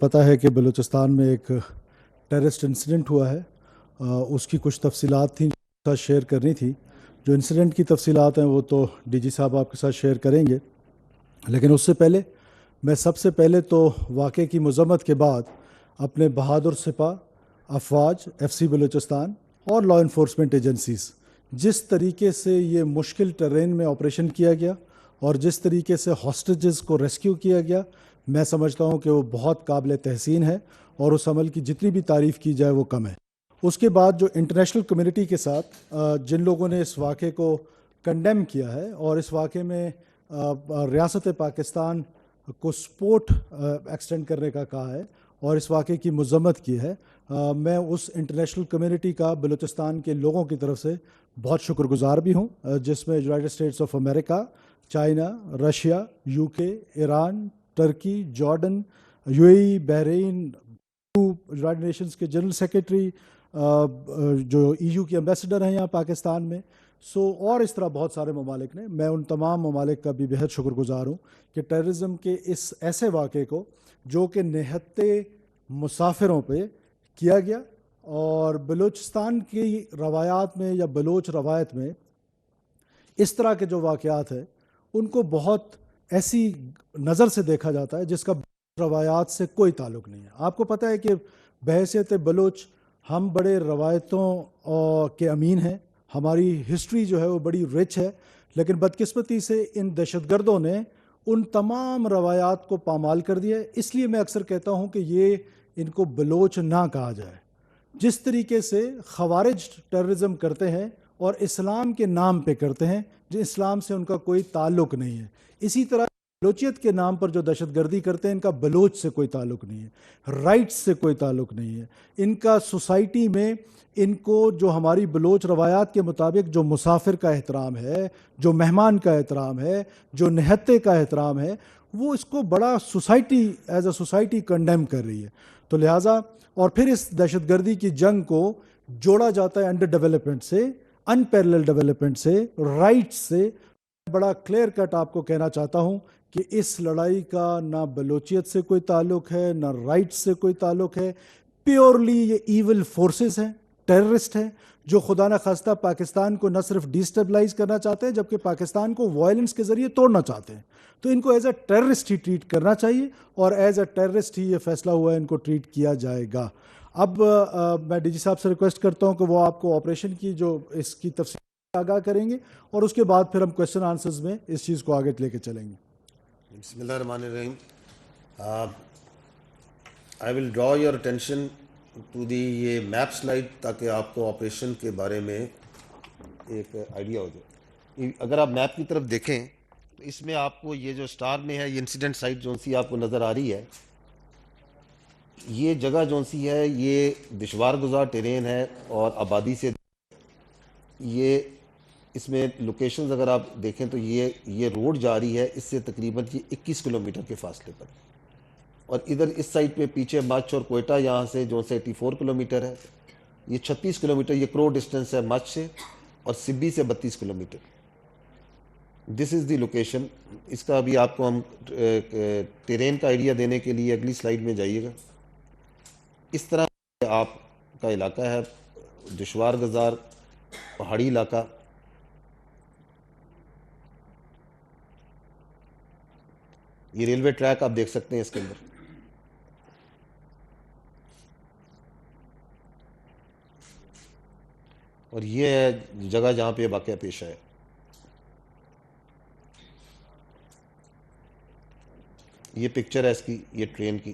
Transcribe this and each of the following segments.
پتہ ہے کہ بلوچستان میں ایک ٹیررسٹ انسیڈنٹ ہوا ہے۔ اس کی کچھ تفصیلات تھیں جو ساتھ شیئر کرنی تھی۔ جو انسیڈنٹ کی تفصیلات ہیں وہ تو ڈی جی صاحب آپ کے ساتھ شیئر کریں گے، لیکن اس سے پہلے میں سب سے پہلے تو واقعے کی مذمت کے بعد اپنے بہادر سپاہ، افواج، ایف سی بلوچستان اور لا انفورسمنٹ ایجنسیز، جس طریقے سے یہ مشکل ٹرین میں آپریشن کیا گیا اور جس طریقے سے ہاسٹیجز کو ریسکیو کیا گیا، میں سمجھتا ہوں کہ وہ بہت قابل تحسین ہے اور اس عمل کی جتنی بھی تعریف کی جائے وہ کم ہے۔ اس کے بعد جو انٹرنیشنل کمیونٹی کے ساتھ جن لوگوں نے اس واقعے کو کنڈیم کیا ہے اور اس واقعے میں ریاست پاکستان کو سپورٹ ایکسٹینڈ کرنے کا کہا ہے اور اس واقعے کی مذمت کی ہے، میں اس انٹرنیشنل کمیونٹی کا بلوچستان کے لوگوں کی طرف سے بہت شکر گزار بھی ہوں، جس میں United States of America, China, Russia, U K, Iran, ترکی، Jordan, U A E, Bahrain, United Nations کے جنرل سیکریٹری، جو ای یو کے امبیسڈر ہیں یہاں پاکستان میں، اور اس طرح بہت سارے ممالک نے، میں ان تمام ممالک کا بھی بہت شکر گزار ہوں کہ ٹیررزم کے اس ایسے واقعے کو جو کہ نہتے مسافروں پہ کیا گیا، اور بلوچستان کی روایات میں یا بلوچ روایت میں اس طرح کے جو واقعات ہیں ان کو بہت ایسی نظر سے دیکھا جاتا ہے جس کا روایات سے کوئی تعلق نہیں ہے۔ آپ کو پتہ ہے کہ بحیثیت بلوچ ہم بڑے روایتوں کے امین ہیں، ہماری ہسٹری جو ہے وہ بڑی رچ ہے، لیکن بدقسمتی سے ان دہشت گردوں نے ان تمام روایات کو پامال کر دیا ہے۔ اس لیے میں اکثر کہتا ہوں کہ یہ ان کو بلوچ نہ کہا جائے۔ جس طریقے سے خوارج ٹیررزم کرتے ہیں اور اسلام کے نام پہ کرتے ہیں، جو اسلام سے ان کا کوئی تعلق نہیں ہے، اسی طرح بلوچیت کے نام پر جو دہشت گردی کرتے ہیں ان کا بلوچ سے کوئی تعلق نہیں ہے، رائٹس سے کوئی تعلق نہیں ہے، ان کا سوسائٹی میں ان کو جو ہماری بلوچ روایات کے مطابق جو مسافر کا احترام ہے، جو مہمان کا احترام ہے، جو نہتے کا احترام ہے، وہ اس کو بڑا society as a society condemn کر رہی ہے۔ تو لہٰذا اور پھر اس دہشت گردی کی جنگ کو جوڑا جاتا ہے انڈر ڈیولپمنٹ سے، ان پیرلل ڈیولپمنٹ سے، رائٹس سے۔ بڑا کلیئر کٹ آپ کو کہنا چاہتا ہوں کہ اس لڑائی کا نہ بلوچیت سے کوئی تعلق ہے، نہ رائٹس سے کوئی تعلق ہے، پیورلی یہ ایول فورسز ہیں، ٹیررسٹ ہیں، جو خدا نخواستہ پاکستان کو نہ صرف ڈیسٹیبلائز کرنا چاہتے ہیں جبکہ پاکستان کو وائلنس کے ذریعے توڑنا چاہتے ہیں۔ تو ان کو ایز اے ٹیررسٹ ہی ٹریٹ کرنا چاہیے اور ایز اے ٹیررسٹ ہی یہ فیصلہ ہوا ہے ان کو ٹریٹ کیا جائے گا۔ اب میں ڈی جی صاحب سے ریکویسٹ کرتا ہوں کہ وہ آپ کو آپریشن کی جو اس کی تفصیل آگاہ کریں گے اور اس کے بعد پھر ہم کویسچن آنسرز میں اس چیز کو آگے لے کے چلیں گے۔ بسم اللہ الرحمن الرحیم۔ I will draw your attention to the یہ میپ سلائیڈ تاکہ آپ کو آپریشن کے بارے میں ایک آئیڈیا ہو جائے۔ اگر آپ میپ کی طرف دیکھیں تو اس میں آپ کو یہ جو سٹار میں ہے یہ انسیڈنٹ سائٹ جون سی آپ کو نظر آ رہی ہے، یہ جگہ جون سی ہے یہ دشوار گزار ٹیرین ہے اور آبادی سے یہ اس میں لوکیشنز اگر آپ دیکھیں تو یہ روڈ جا رہی ہے اس سے تقریباً 21 کلومیٹر کے فاصلے پر، اور ادھر اس سائڈ پہ پیچھے مچھ اور کوئٹہ یہاں سے جو سے 84 کلومیٹر ہے، یہ 36 کلومیٹر یہ کرو ڈسٹنس ہے مچھ سے، اور سبی سے 32 kilometre. This is the location. اس کا ابھی آپ کو ہم ٹیرین کا آئیڈیا دینے کے لیے اگلی سلائیڈ میں جائیے گا۔ اس طرح آپ کا علاقہ ہے دشوار گزار پہاڑی علاقہ۔ یہ ریلوے ٹریک آپ دیکھ سکتے ہیں اس کے اندر۔ اور یہ ہے جگہ جہاں پہ واقعہ پیش آیا۔ یہ پکچر ہے اس کی، یہ ٹرین کی۔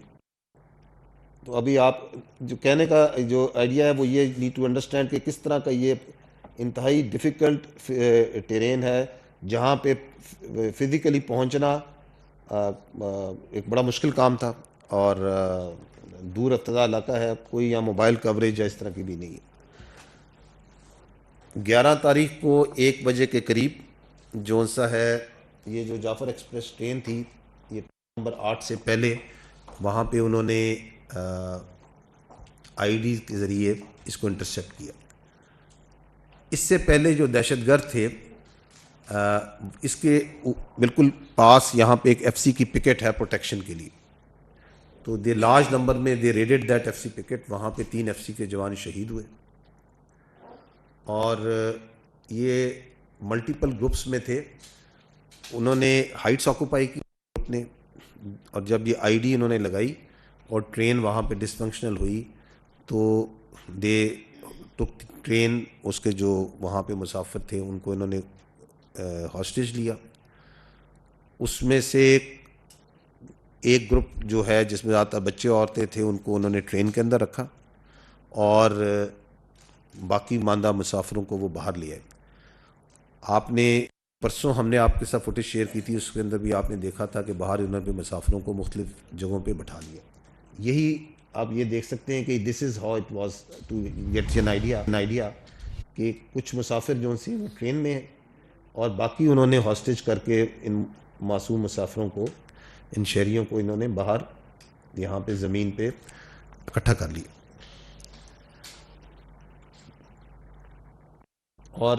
تو ابھی آپ جو کہنے کا جو آئیڈیا ہے وہ یہ نیڈ ٹو انڈرسٹینڈ کہ کس طرح کا یہ انتہائی ڈیفیکلٹ ٹیرین ہے جہاں پہ فزیکلی پہنچنا ایک بڑا مشکل کام تھا، اور دور افتادہ علاقہ ہے، کوئی یہاں موبائل کوریج یا اس طرح کی بھی نہیں ہے۔ 11 تاریخ کو 1 بجے کے قریب جون سا ہے یہ جو جعفر ایکسپریس ٹرین تھی، یہ نمبر 8 سے پہلے وہاں پہ انہوں نے آئی ڈی کے ذریعے اس کو انٹرسیپٹ کیا۔ اس سے پہلے جو دہشت گرد تھے اس کے بالکل پاس یہاں پہ ایک ایف سی کی پکٹ ہے پروٹیکشن کے لیے، تو دے لارج نمبر میں دے ریڈڈ دیٹ ایف سی پکٹ. وہاں پہ 3 ایف سی کے جوان شہید ہوئے. اور یہ ملٹیپل گروپس میں تھے. انہوں نے ہائٹس آکوپائی کی گروپ نے, اور جب یہ آئی ڈی انہوں نے لگائی اور ٹرین وہاں پہ ڈسفنکشنل ہوئی تو دے ٹک ٹرین, اس کے جو وہاں پہ مسافر تھے ان کو انہوں نے ہاسٹیج لیا. اس میں سے ایک گروپ جو ہے جس میں زیادہ بچے عورتیں تھے ان کو انہوں نے ٹرین کے اندر رکھا, اور باقی ماندہ مسافروں کو وہ باہر لے آئے. آپ نے پرسوں ہم نے آپ کے ساتھ فوٹیج شیئر کی تھی, اس کے اندر بھی آپ نے دیکھا تھا کہ باہر انہوں نے مسافروں کو مختلف جگہوں پہ بٹھا لیا. یہی آپ یہ دیکھ سکتے ہیں کہ this is how it was to get an idea کہ کچھ مسافر جو سے وہ ٹرین میں ہیں اور باقی انہوں نے ہاسٹیج کر کے ان معصوم مسافروں کو, ان شہریوں کو انہوں نے باہر یہاں پہ زمین پہ اکٹھا کر لیا. اور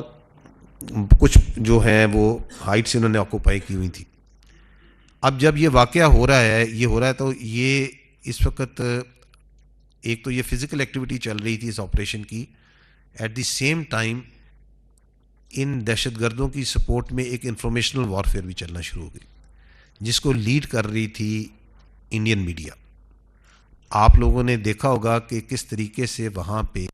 کچھ جو ہیں وہ ہائٹ سے انہوں نے آکوپائی کی ہوئی تھی. اب جب یہ واقعہ ہو رہا ہے تو یہ اس وقت ایک تو یہ فزیکل ایکٹیویٹی چل رہی تھی اس آپریشن کی, ایٹ دی سیم ٹائم ان دہشت گردوں کی سپورٹ میں ایک انفارمیشنل وارفیئر بھی چلنا شروع ہو گئی, جس کو لیڈ کر رہی تھی انڈین میڈیا. آپ لوگوں نے دیکھا ہوگا کہ کس طریقے سے وہاں پہ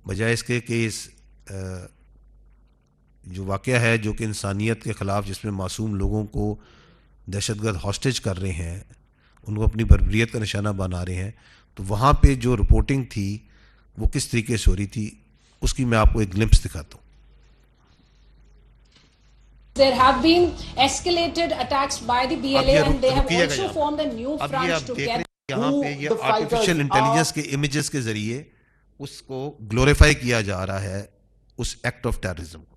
بجائے اس کے کہ اس جو واقعہ ہے جو کہ انسانیت کے خلاف, جس میں معصوم لوگوں کو دہشت گرد ہاسٹیج کر رہے ہیں, ان کو اپنی بربریت کا نشانہ بنا رہے ہیں, تو وہاں پہ جو رپورٹنگ تھی وہ کس طریقے سے ہو رہی تھی, اس کی میں آپ کو ایک گلمپس دکھاتا ہوں. There have been escalated attacks by the BLA and they have also formed a new front to get یہاں پہ یہ آرٹیفیشل انٹیلیجنس کے امیجز کے ذریعے اس کو گلوریفائی کیا جا رہا ہے, اس ایکٹ آف ٹیررزم کو.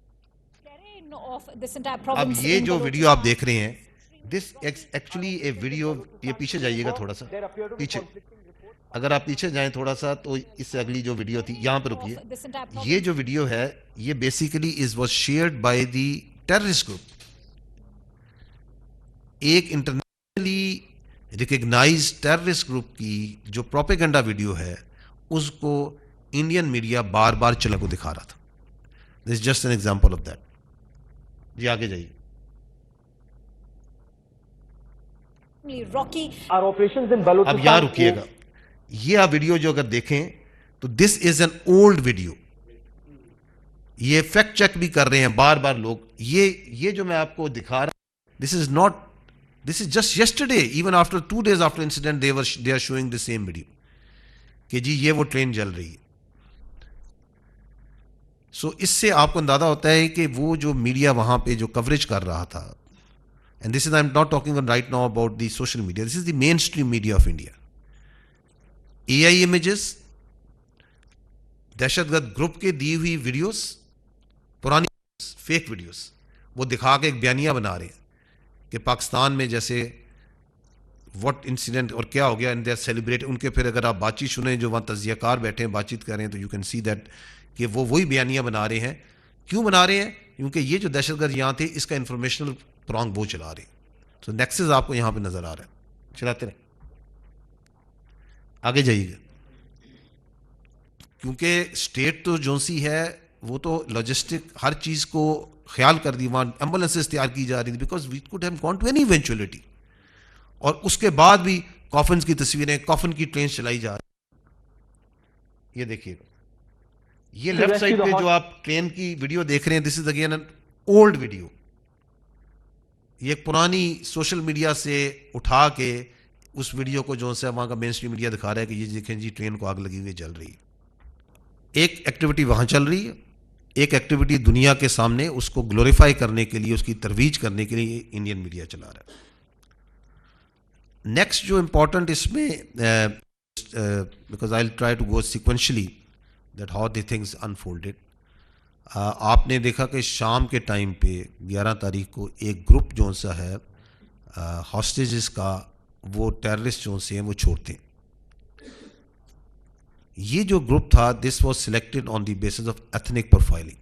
اب یہ جو ویڈیو آپ دیکھ رہے ہیں, دس ایکچولی اے ویڈیو, یہ پیچھے جائیے گا تھوڑا سا پیچھے, اگر آپ پیچھے جائیں تھوڑا سا تو اس سے اگلی جو ویڈیو تھی یہاں پہ رکیے. یہ جو ویڈیو ہے یہ basically was shared by the terrorist group. ایک انٹرنیشنلی ریکگنائز ٹیررسٹ گروپ کی جو پروپیگنڈا ویڈیو ہے اس کو انڈین میڈیا بار بار چلا کو دکھا رہا تھا. This is just an example of that. جی آگے جائیے. اب یہاں رکیے گا, یہ آپ ویڈیو جو اگر دیکھیں تو دس از این اولڈ ویڈیو. یہ فیکٹ چیک بھی کر رہے ہیں بار بار لوگ. یہ جو میں آپ کو دکھا رہا ہوں, this is just yesterday, even after 2 days after incident they are showing the same video کہ جی یہ وہ ٹرین جل رہی ہے. سو اس سے آپ کو اندازہ ہوتا ہے کہ وہ جو میڈیا وہاں پہ جو کوریج کر رہا تھا, and this is I am not talking right now about the social media, this is the mainstream media of India. A I images, دہشت گرد گروپ کے دی ہوئی ویڈیوز, پرانی فیک ویڈیوز, وہ دکھا کے ایک بیانیہ بنا رہے ہیں کہ پاکستان میں جیسے واٹ انسیڈنٹ اور کیا ہو گیا, اینڈ دے آر سیلیبریٹ. ان کے پھر اگر آپ بات چیت سنیں جو وہاں تجزیہ کار بیٹھے ہیں بات چیت کر رہے ہیں تو یو کین سی دیٹ کہ وہ وہی بیانیہ بنا رہے ہیں. کیوں بنا رہے ہیں؟ کیونکہ یہ جو دہشت گرد یہاں تھے اس کا انفارمیشنل پرانگ وہ چلا رہے ہیں. تو نیکسس آپ کو یہاں پہ نظر آ رہا ہے, چلاتے رہیں, آگے جائیے گا. کیونکہ اسٹیٹ تو جو سی ہے وہ تو لاجسٹک ہر چیز کو خیال کر دی, وہاں ایمبولینسز تیار کی جا رہی تھی because we could have gone to any eventuality. اور اس کے بعد بھی کافنز کی تصویریں, کافن کی ٹرین چلائی جا رہی. یہ دیکھیے گا, یہ لیفٹ سائڈ پہ جو آپ ٹرین کی ویڈیو دیکھ رہے ہیں, this is again an old video. یہ ایک پرانی سوشل میڈیا سے اٹھا کے اس ویڈیو کو جو ہے وہاں کا مین اسٹریم میڈیا دکھا رہا ہے کہ یہ دیکھیں جی ٹرین کو آگ لگی ہوئی جل رہی ہے. ایک ایکٹیویٹی وہاں چل رہی ہے, ایک ایکٹیویٹی دنیا کے سامنے اس کو گلوریفائی کرنے کے لیے, اس کی ترویج کرنے کے لیے انڈین میڈیا چلا رہا ہے. نیکسٹ جو امپورٹنٹ اس میں, because I will try to go sequentially that how the things unfolded. آپ نے دیکھا کہ شام کے ٹائم پہ 11 تاریخ کو ایک گروپ جو سا ہے ہاسٹیجز کا, وہ ٹیررسٹ جو سے ہیں وہ چھوڑتے ہیں. یہ جو گروپ تھا this was selected on the basis of ethnic profiling.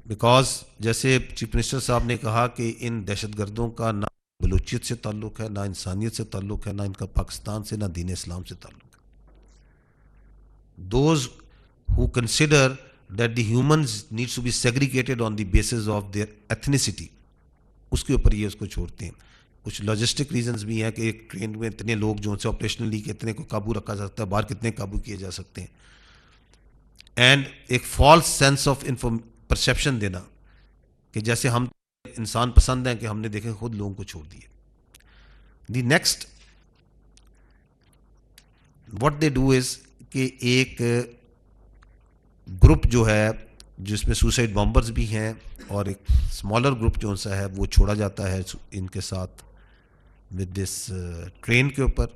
Because جیسے چیف منسٹر صاحب نے کہا کہ ان دہشت گردوں کا نہ بلوچیت سے تعلق ہے، نہ انسانیت سے تعلق ہے، نہ ان کا پاکستان سے، نہ دین اسلام سے تعلق ہے. Those who consider that the humans needs to be segregated on the basis of their ethnicity, اس کے اوپر یہ اس کو چھوڑتے ہیں. کچھ لاجسٹک ریزنز بھی ہیں کہ ایک ٹرین میں اتنے لوگ جو سے آپریشنلی کتنے کو قابو رکھا جا سکتا ہے، باہر کتنے قابو کیے جا سکتے ہیں، اینڈ ایک فالس سینس آف پرسیپشن دینا کہ جیسے ہم انسان پسند ہیں کہ ہم نے دیکھیں خود لوگوں کو چھوڑ دیے. The next what they do is کہ ایک گروپ جو ہے جس میں سوسائڈ بامبرز بھی ہیں اور ایک اسمالر گروپ جو سا ہے وہ چھوڑا جاتا ہے ان کے ساتھ ود دس ٹرین کے اوپر،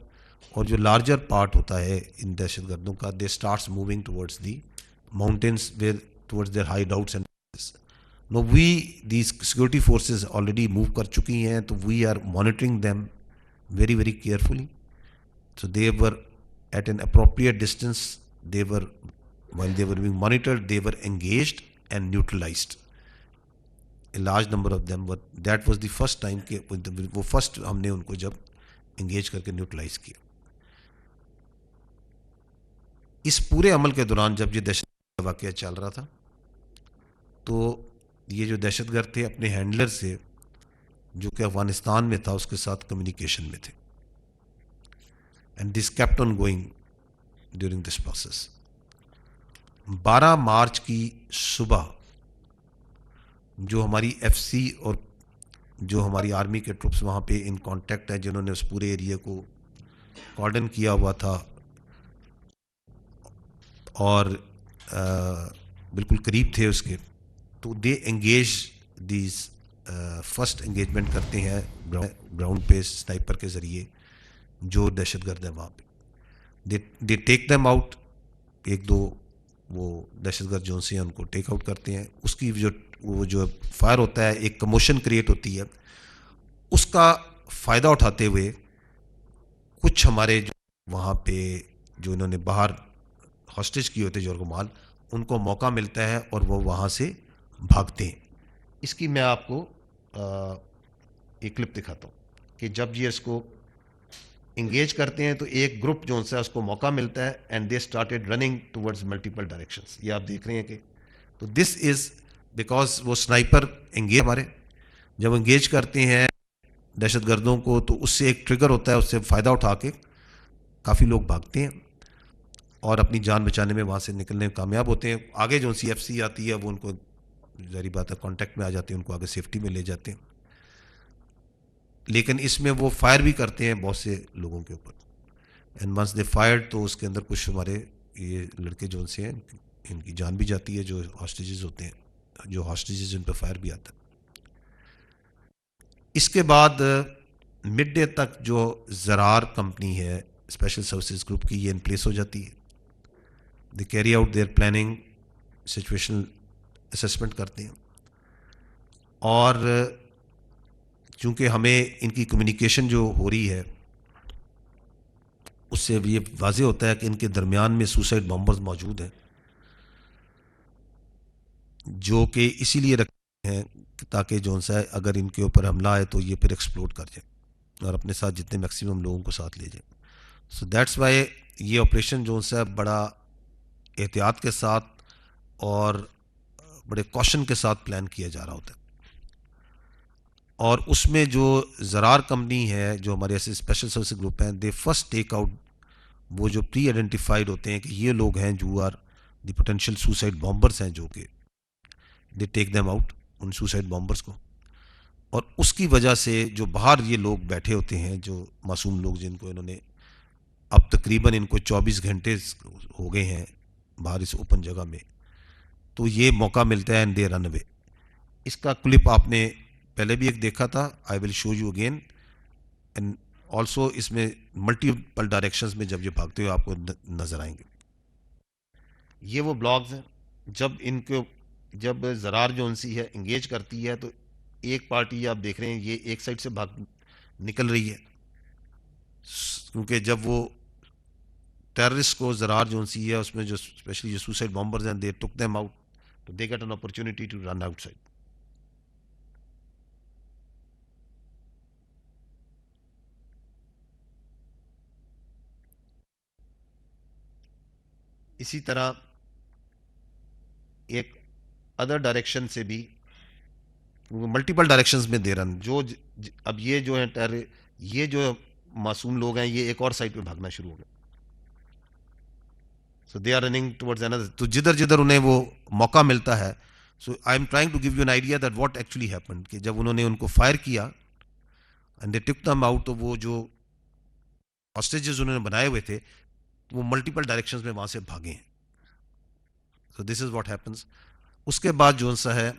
اور جو لارجر پارٹ ہوتا ہے ان دہشت گردوں کا they starts moving towards the mountains where towards their hideouts and now we these security forces already move کر چکی ہیں تو we are monitoring them very very carefully. So they were at an appropriate distance, they were while they were being monitored they were engaged and neutralized. A large number of them were, that was the first time کہ وہ first ہم نے ان کو جب engage کر کے neutralise کیا. اس پورے عمل کے دوران جب یہ دہشت گرد واقعہ چل رہا تھا تو یہ جو دہشت گرد تھے اپنے ہینڈلر سے جو کہ افغانستان میں تھا اس کے ساتھ کمیونیکیشن میں تھے، and this kept on going during this process. 12 March کی صبح جو ہماری ایف سی اور جو ہماری آرمی کے ٹروپس وہاں پہ ان کانٹیکٹ ہیں جنہوں نے اس پورے ایریا کو کارڈن کیا ہوا تھا اور بالکل قریب تھے اس کے، تو they engage these first engagement کرتے ہیں گراؤنڈ پہ سنائپر کے ذریعے جو دہشت گرد ہیں وہاں پہ. دے ٹیک دیم آؤٹ، ایک دو وہ دہشت گرد جو سے ہیں ان کو ٹیک آؤٹ کرتے ہیں. اس کی جو فائر ہوتا ہے ایک کموشن کریٹ ہوتی ہے، اس کا فائدہ اٹھاتے ہوئے کچھ ہمارے جو وہاں پہ جو انہوں نے باہر ہاسٹیج کیے ہوتے جو مال ان کو موقع ملتا ہے اور وہ وہاں سے بھاگتے ہیں. اس کی میں آپ کو ایک کلپ دکھاتا ہوں کہ جب یہ اس کو انگیج کرتے ہیں تو ایک گروپ جو ہے اس کو موقع ملتا ہے and they started running towards multiple directions. یہ آپ دیکھ رہے ہیں کہ تو دس از بیکاز وہ سنائپر انگیج ہمارے جب انگیج کرتے ہیں دہشت گردوں کو تو اس سے ایک ٹریگر ہوتا ہے، اس سے فائدہ اٹھا کے کافی لوگ بھاگتے ہیں اور اپنی جان بچانے میں وہاں سے نکلنے میں کامیاب ہوتے ہیں. آگے جو سی ایف سی آتی ہے وہ ان کو ظاہری بات ہے کانٹیکٹ میں آ جاتے ہیں، ان کو آگے سیفٹی میں لے جاتے ہیں. لیکن اس میں وہ فائر بھی کرتے ہیں بہت سے لوگوں کے اوپر، اینڈ ونس دے فائرڈ تو اس کے اندر کچھ ہمارے یہ لڑکے جو سے ہیں ان کی جان بھی جاتی ہے جو ہاسٹیجز ہوتے ہیں، جو ہاسٹیجز ان پہ فائر بھی آتا ہے. اس کے بعد مڈ ڈے تک جو زرار کمپنی ہے اسپیشل سروسز گروپ کی یہ ان پلیس ہو جاتی ہے. They carry out there planning, situational assessment کرتے ہیں، اور چونکہ ہمیں ان کی کمیونیکیشن جو ہو رہی ہے اس سے یہ واضح ہوتا ہے کہ ان کے درمیان میں سوسائڈ بامبرز موجود ہیں جو کہ اسی لیے رکھتے ہیں تاکہ جو سا ہے اگر ان کے اوپر حملہ آئے تو یہ پھر ایکسپلوڈ کر جائیں اور اپنے ساتھ جتنے میکسیمم لوگوں کو ساتھ لے جائیں. سو دیٹس وائی یہ آپریشن جو سا بڑا احتیاط کے ساتھ اور بڑے کوشن کے ساتھ پلان کیا جا رہا ہوتا ہے. اور اس میں جو زرار کمپنی ہے جو ہمارے ایسے اسپیشل سروس گروپ ہیں دے فرسٹ ٹیک آؤٹ وہ جو پری آئیڈینٹیفائڈ ہوتے ہیں کہ یہ لوگ ہیں جو are the potential suicide bombers ہیں، جو کہ دے ٹیک دیم آؤٹ ان سوسائڈ بامبرس کو. اور اس کی وجہ سے جو باہر یہ لوگ بیٹھے ہوتے ہیں جو معصوم لوگ جن کو انہوں نے اب تقریباً ان کو 24 گھنٹے ہو گئے ہیں باہر اس اوپن جگہ میں، تو یہ موقع ملتا ہے اینڈ دے رن اوے. اس کا کلپ آپ نے پہلے بھی ایک دیکھا تھا، I will show you again, and also اس میں ملٹیپل ڈائریکشنز میں جب یہ بھاگتے ہوئے آپ کو نظر آئیں گے. یہ وہ بلاگز ہیں جب ان کو جب زرار جو انسی ہے انگیج کرتی ہے تو ایک پارٹی آپ دیکھ رہے ہیں یہ ایک سائڈ سے بھاگ نکل رہی ہے، کیونکہ جب وہ ٹیررسٹ کو زرار جو انسی ہے اس میں جو اسپیشلی جو سوسائڈ بامبرز ہیں دے ٹک دیم آؤٹ تو they get an opportunity to run outside. اسی طرح ایک ادر ڈائریکشن سے بھی ملٹیپل ڈائریکشنز میں دے رن جو اب یہ جو ہے یہ جو معصوم لوگ ہیں یہ ایک اور سائڈ پہ بھاگنا شروع ہو گئے. So they are running towards another. تو جدھر جدھر انہیں وہ موقع ملتا ہے. So I am trying to give you an idea that what actually happened کہ جب انہوں نے ان کو فائر کیا and they tick them out تو وہ جو ہاسٹیجز انہوں نے بنائے ہوئے تھے وہ ملٹیپل ڈائریکشنز میں وہاں سے بھاگے ہیں. سو دس از واٹ ہیپنس. اس کے بعد جو سا ہے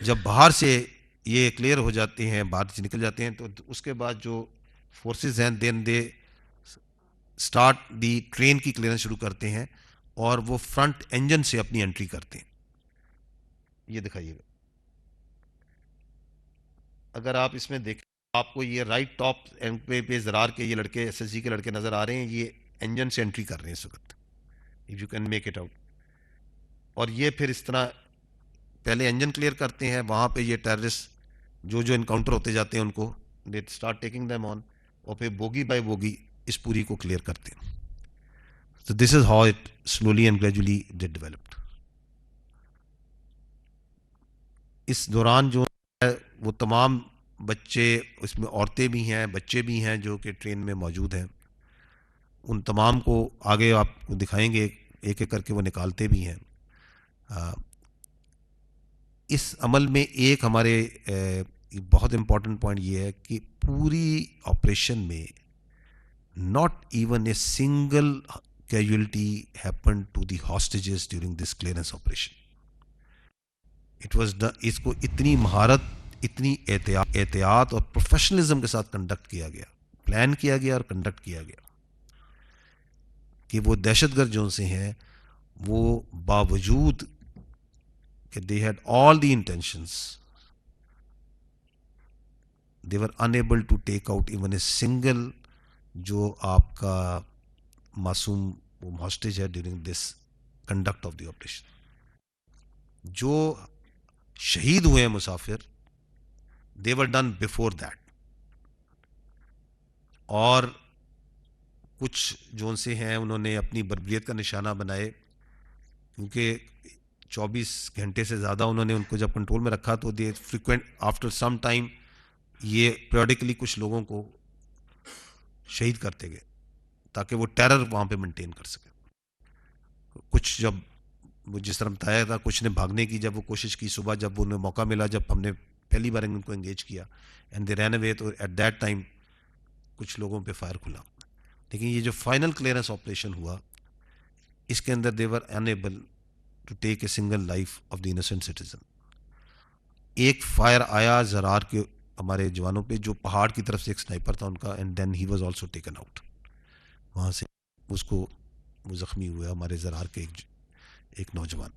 جب باہر سے یہ کلیئر ہو جاتے ہیں باہر سے نکل جاتے ہیں تو اس کے بعد جو فورسز ہیں دین دے اسٹارٹ دی ٹرین کی کلیئرنس شروع کرتے ہیں اور وہ فرنٹ انجن سے اپنی انٹری کرتے ہیں. یہ دکھائیے گا اگر آپ اس میں دیکھیں آپ کو یہ رائٹ ٹاپ پہ زرار کے یہ لڑکے ایس ایس جی کے لڑکے نظر آ رہے ہیں. یہ انجن سے انٹری کر رہے ہیں اس وقت if you can make it out. اور یہ پھر اس طرح پہلے انجن کلیئر کرتے ہیں وہاں پہ یہ ٹیررسٹ جو انکاؤنٹر ہوتے جاتے ہیں ان کو they start taking them on اور پھر بوگی بائی بوگی اس پوری کو کلیئر کرتے ہیں. So this is how it slowly and gradually get developed. اس دوران جو ہے وہ تمام بچے اس میں عورتیں بھی ہیں بچے بھی ہیں جو کہ ٹرین میں موجود ہیں ان تمام کو آگے آپ کو دکھائیں گے ایک ایک کر کے وہ نکالتے بھی ہیں. اس عمل میں ایک ہمارے بہت امپورٹنٹ پوائنٹ یہ ہے کہ پوری آپریشن میں not even a single casualty happened to the hostages during this clearance operation. It was اس کو اتنی مہارت اتنی احتیاط اور پروفیشنلزم کے ساتھ کنڈکٹ کیا گیا پلان کیا گیا اور کنڈکٹ کیا گیا کہ وہ دہشت گرد جو سے ہیں وہ باوجود کہ they had all the intentions they were unable to take out even a single جو آپ کا معصوم ہاسٹیج ہے during this conduct of the operation. جو شہید ہوئے ہیں مسافر دے ور ڈن بفور دیٹ. اور کچھ جو ان سے ہیں انہوں نے اپنی بربریت کا نشانہ بنائے کیونکہ 24 گھنٹے سے زیادہ انہوں نے ان کو جب کنٹرول میں رکھا تو دے فریکوینٹ آفٹر سم ٹائم یہ پیریوڈیکلی کچھ لوگوں کو شہید کرتے گئے تاکہ وہ ٹیرر وہاں پہ مینٹین کر سکے. کچھ جب وہ جس طرح بتایا تھا کچھ نے بھاگنے کی جب وہ کوشش کی صبح جب انہیں موقع ملا جب ہم نے پہلی بار ان کو انگیج کیا اینڈ دے رین اوے تو ایٹ دیٹ ٹائم کچھ لوگوں پہ فائر کھلا. لیکن یہ جو فائنل کلیئرنس آپریشن ہوا اس کے اندر they were enable to take a single life of the innocent citizen. ایک فائر آیا زرار کے ہمارے جوانوں پہ جو پہاڑ کی طرف سے ایک سنائپر تھا ان کا and then he was also taken out. وہاں سے اس کو وہ زخمی ہوا ہمارے زرار کے ایک نوجوان.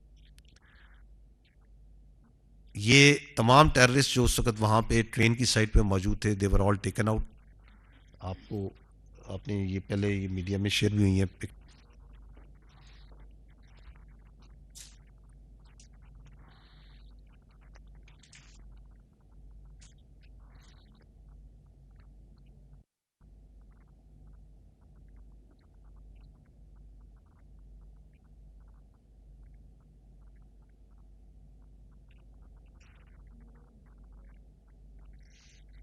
یہ تمام ٹیررسٹ جو اس وقت وہاں پہ ٹرین کی سائڈ پہ موجود تھے دے ور آل ٹیکن آؤٹ. آپ کو آپ نے یہ پہلے یہ میڈیا میں شیئر بھی ہوئی ہیں.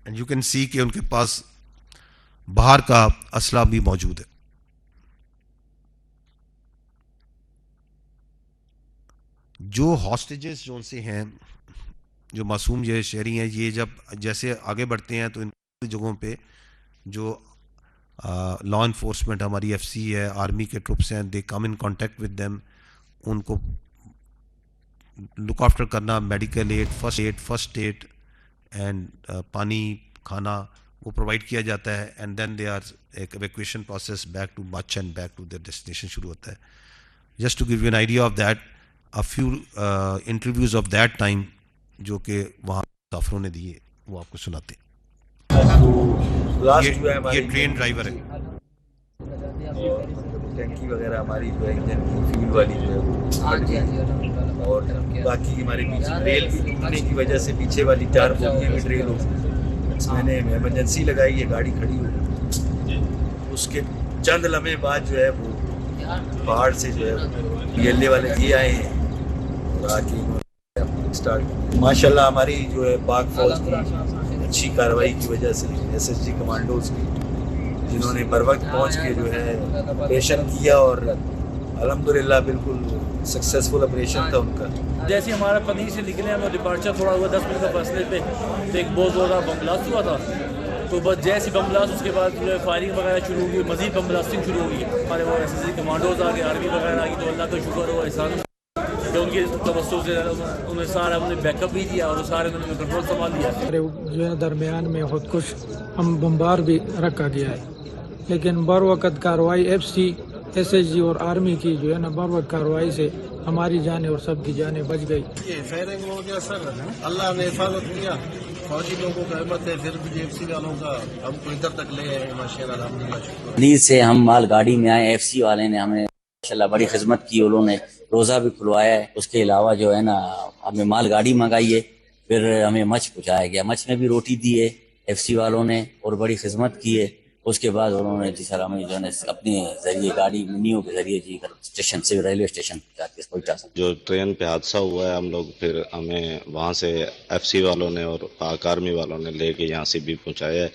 اینڈ یو کین سی کہ ان کے پاس باہر کا اسلحہ بھی موجود ہے. جو ہاسٹیجز جو ان سے ہیں جو معصوم یہ شہری ہیں یہ جب جیسے آگے بڑھتے ہیں تو ان جگہوں پہ جو لا انفورسمنٹ ہماری ایف سی ہے آرمی کے ٹروپس ہیں they come in contact with them. ان کو لک آفٹر کرنا medical aid first aid and پانی کھانا وہ پرووائڈ کیا جاتا ہے اینڈ دین دے آر ایک evacuation process back to Mach and back to their destination شروع ہوتا ہے. Just to give you an idea of that a few interviews of that time جو کہ وہاں مسافروں نے دیے وہ آپ کو سناتے ہیں. یہ ٹرین ڈرائیور ہے. ٹینکی وغیرہ ہماری جو ہے انجن کی فیول والی جو ہے وہ پھٹ گئی، اور باقی ہمارے پیچھے ریل بھی ٹوٹنے کی وجہ سے پیچھے والی 4 بوگیاں بھی ڈریل ہو گئی. میں نے ایمرجنسی لگائی ہے، گاڑی کھڑی ہو گئی. اس کے چند لمحے بعد جو ہے وہ پہاڑ سے جو ہے PLA والے یہ آئے ہیں اور آ کے اسٹارٹ. ماشاء اللہ ہماری جو ہے پاک فوج کی اچھی کارروائی کی وجہ سے SSG کمانڈوز کی، جنہوں نے بر وقت پہنچ کے جو ہے آپریشن کیا، اور الحمدللہ بالکل سکسیزفل آپریشن تھا ان کا. جیسے ہمارا پنیر سے نکلے ہم ڈپارچر تھوڑا ہوا 10 منٹ کا فاصلے پہ تو ایک بہت بڑا بم بلاسٹ ہوا تھا. تو بس جیسے بم بلاسٹ اس کے بعد جو ہے فائرنگ وغیرہ شروع ہوگی، مزید بم بلاسٹنگ شروع ہوگی. ہمارے وہ SSG کمانڈوز آ گئے، آرمی وغیرہ آ گئی. تو اللہ کا شکر ہوا احسان کہ ان کے توسط سے انہیں سارا بیک اپ بھی دیا اور سارے انہوں نے کنٹرول سنبھال لیا. جو ہے درمیان میں خود کش ہم بمبار بھی رکھا گیا ہے، لیکن بر وقت کارروائی FC SSG اور آرمی کی جو ہے نا بر وقت کارروائی سے ہماری جانیں اور سب کی جانیں بچ گئی. یہ فائرنگ ہو گیا سر، اللہ نے حفاظت کیا. فوجی لوگوں کا ہمت ہے، پھر بھی FC والوں کا ہم کو ادھر تک لے آئے ماشاء اللہ الحمدللہ شکر. پلیز سے ہم مال گاڑی میں آئے، FC والے نے ہمیں ماشاءاللہ بڑی خدمت کی. انہوں نے روزہ بھی کھلوایا ہے. اس کے علاوہ جو ہے نا ہمیں مال گاڑی منگائی ہے، پھر ہمیں مچھ پہنچایا گیا. مچھ میں بھی روٹی دی ہے FC والوں نے اور بڑی خدمت کی ہے. اس کے بعد انہوں نے جی سر ہمیں جو ہے اپنے ذریعے گاڑی منیوں کے ذریعے جی اسٹیشن سے ریلوے اسٹیشن جا کے کوئٹہ سے جو ٹرین پہ حادثہ ہوا ہے، ہم لوگ پھر ہمیں وہاں سے FC والوں نے اور پاک آرمی والوں نے لے کے یہاں سے بھی پہنچایا ہے.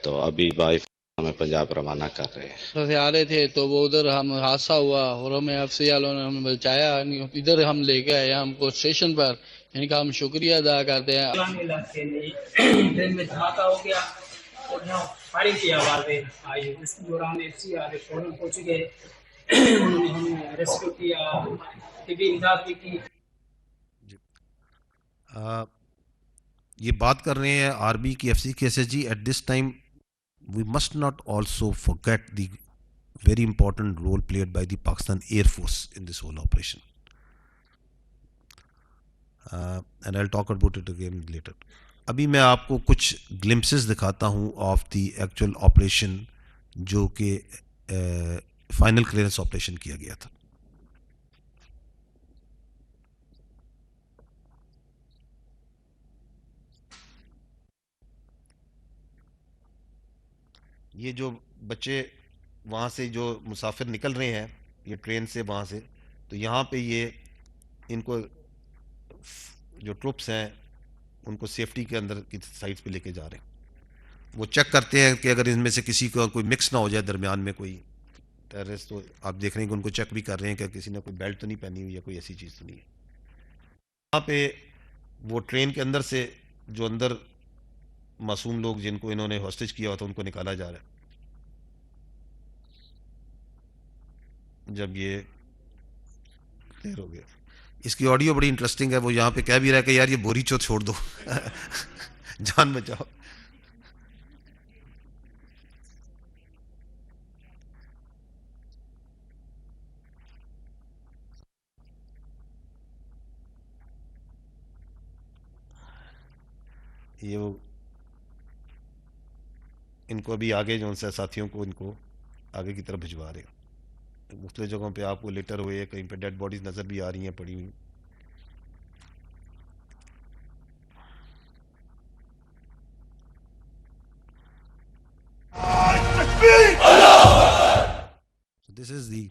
تو ابھی بائی ہمیں پنجاب روانہ کر رہے ہیں. سے آ رہے تھے تو وہ ادھر ہم حادثہ ہوا اور ہمیں FC والوں نے ہمیں بچایا. ادھر ہم لے کے آئے ہم کو اسٹیشن پر، ان کا ہم شکریہ ادا کرتے ہیں. ٹرین میں دھماکہ ہو گیا اور یہاں فائرنگ کی آوازیں آئی. اس کے دوران FC والے فوراً پہنچ گئے، انہوں نے ہمیں ریسکیو کیا، طبی امداد بھی کی. یہ بات کر رہے ہیں آرمی کی FC کی SSG. At this time we must not also forget the very important role played by the Pakistan Air Force in this whole operation. And I'll talk about it again later. ابھی میں آپ کو کچھ glimpses دکھاتا ہوں of the actual operation جو کہ final clearance operation کیا گیا تھا. یہ جو بچے وہاں سے جو مسافر نکل رہے ہیں یہ ٹرین سے وہاں سے، تو یہاں پہ یہ ان کو جو ٹروپس ہیں ان کو سیفٹی کے اندر کی سائٹس پہ لے کے جا رہے ہیں. وہ چیک کرتے ہیں کہ اگر ان میں سے کسی کا کوئی مکس نہ ہو جائے درمیان میں کوئی ٹیررسٹ. تو آپ دیکھ رہے ہیں کہ ان کو چیک بھی کر رہے ہیں کہ کسی نے کوئی بیلٹ تو نہیں پہنی ہوئی یا کوئی ایسی چیز تو نہیں ہے. وہاں پہ وہ ٹرین کے اندر سے جو اندر معصوم لوگ جن کو انہوں نے ہاسٹیج کیا ہوا تھا ان کو نکالا جا رہا ہے. جب یہ کلیئر ہو گیا، اس کی آڈیو بڑی انٹرسٹنگ ہے. وہ یہاں پہ کہہ بھی رہا ہے کہ یار یہ بوری چوت چھوڑ دو جان بچاؤ. یہ وہ ان کو ابھی آگے جو ان سے ساتھیوں کو ان کو آگے کی طرف بھجوا رہے ہیں. مختلف جگہوں پہ آپ کو لیٹر ہوئے، کہیں پہ ڈیڈ باڈیز نظر بھی آ رہی ہیں پڑی ہوئی. دس از دی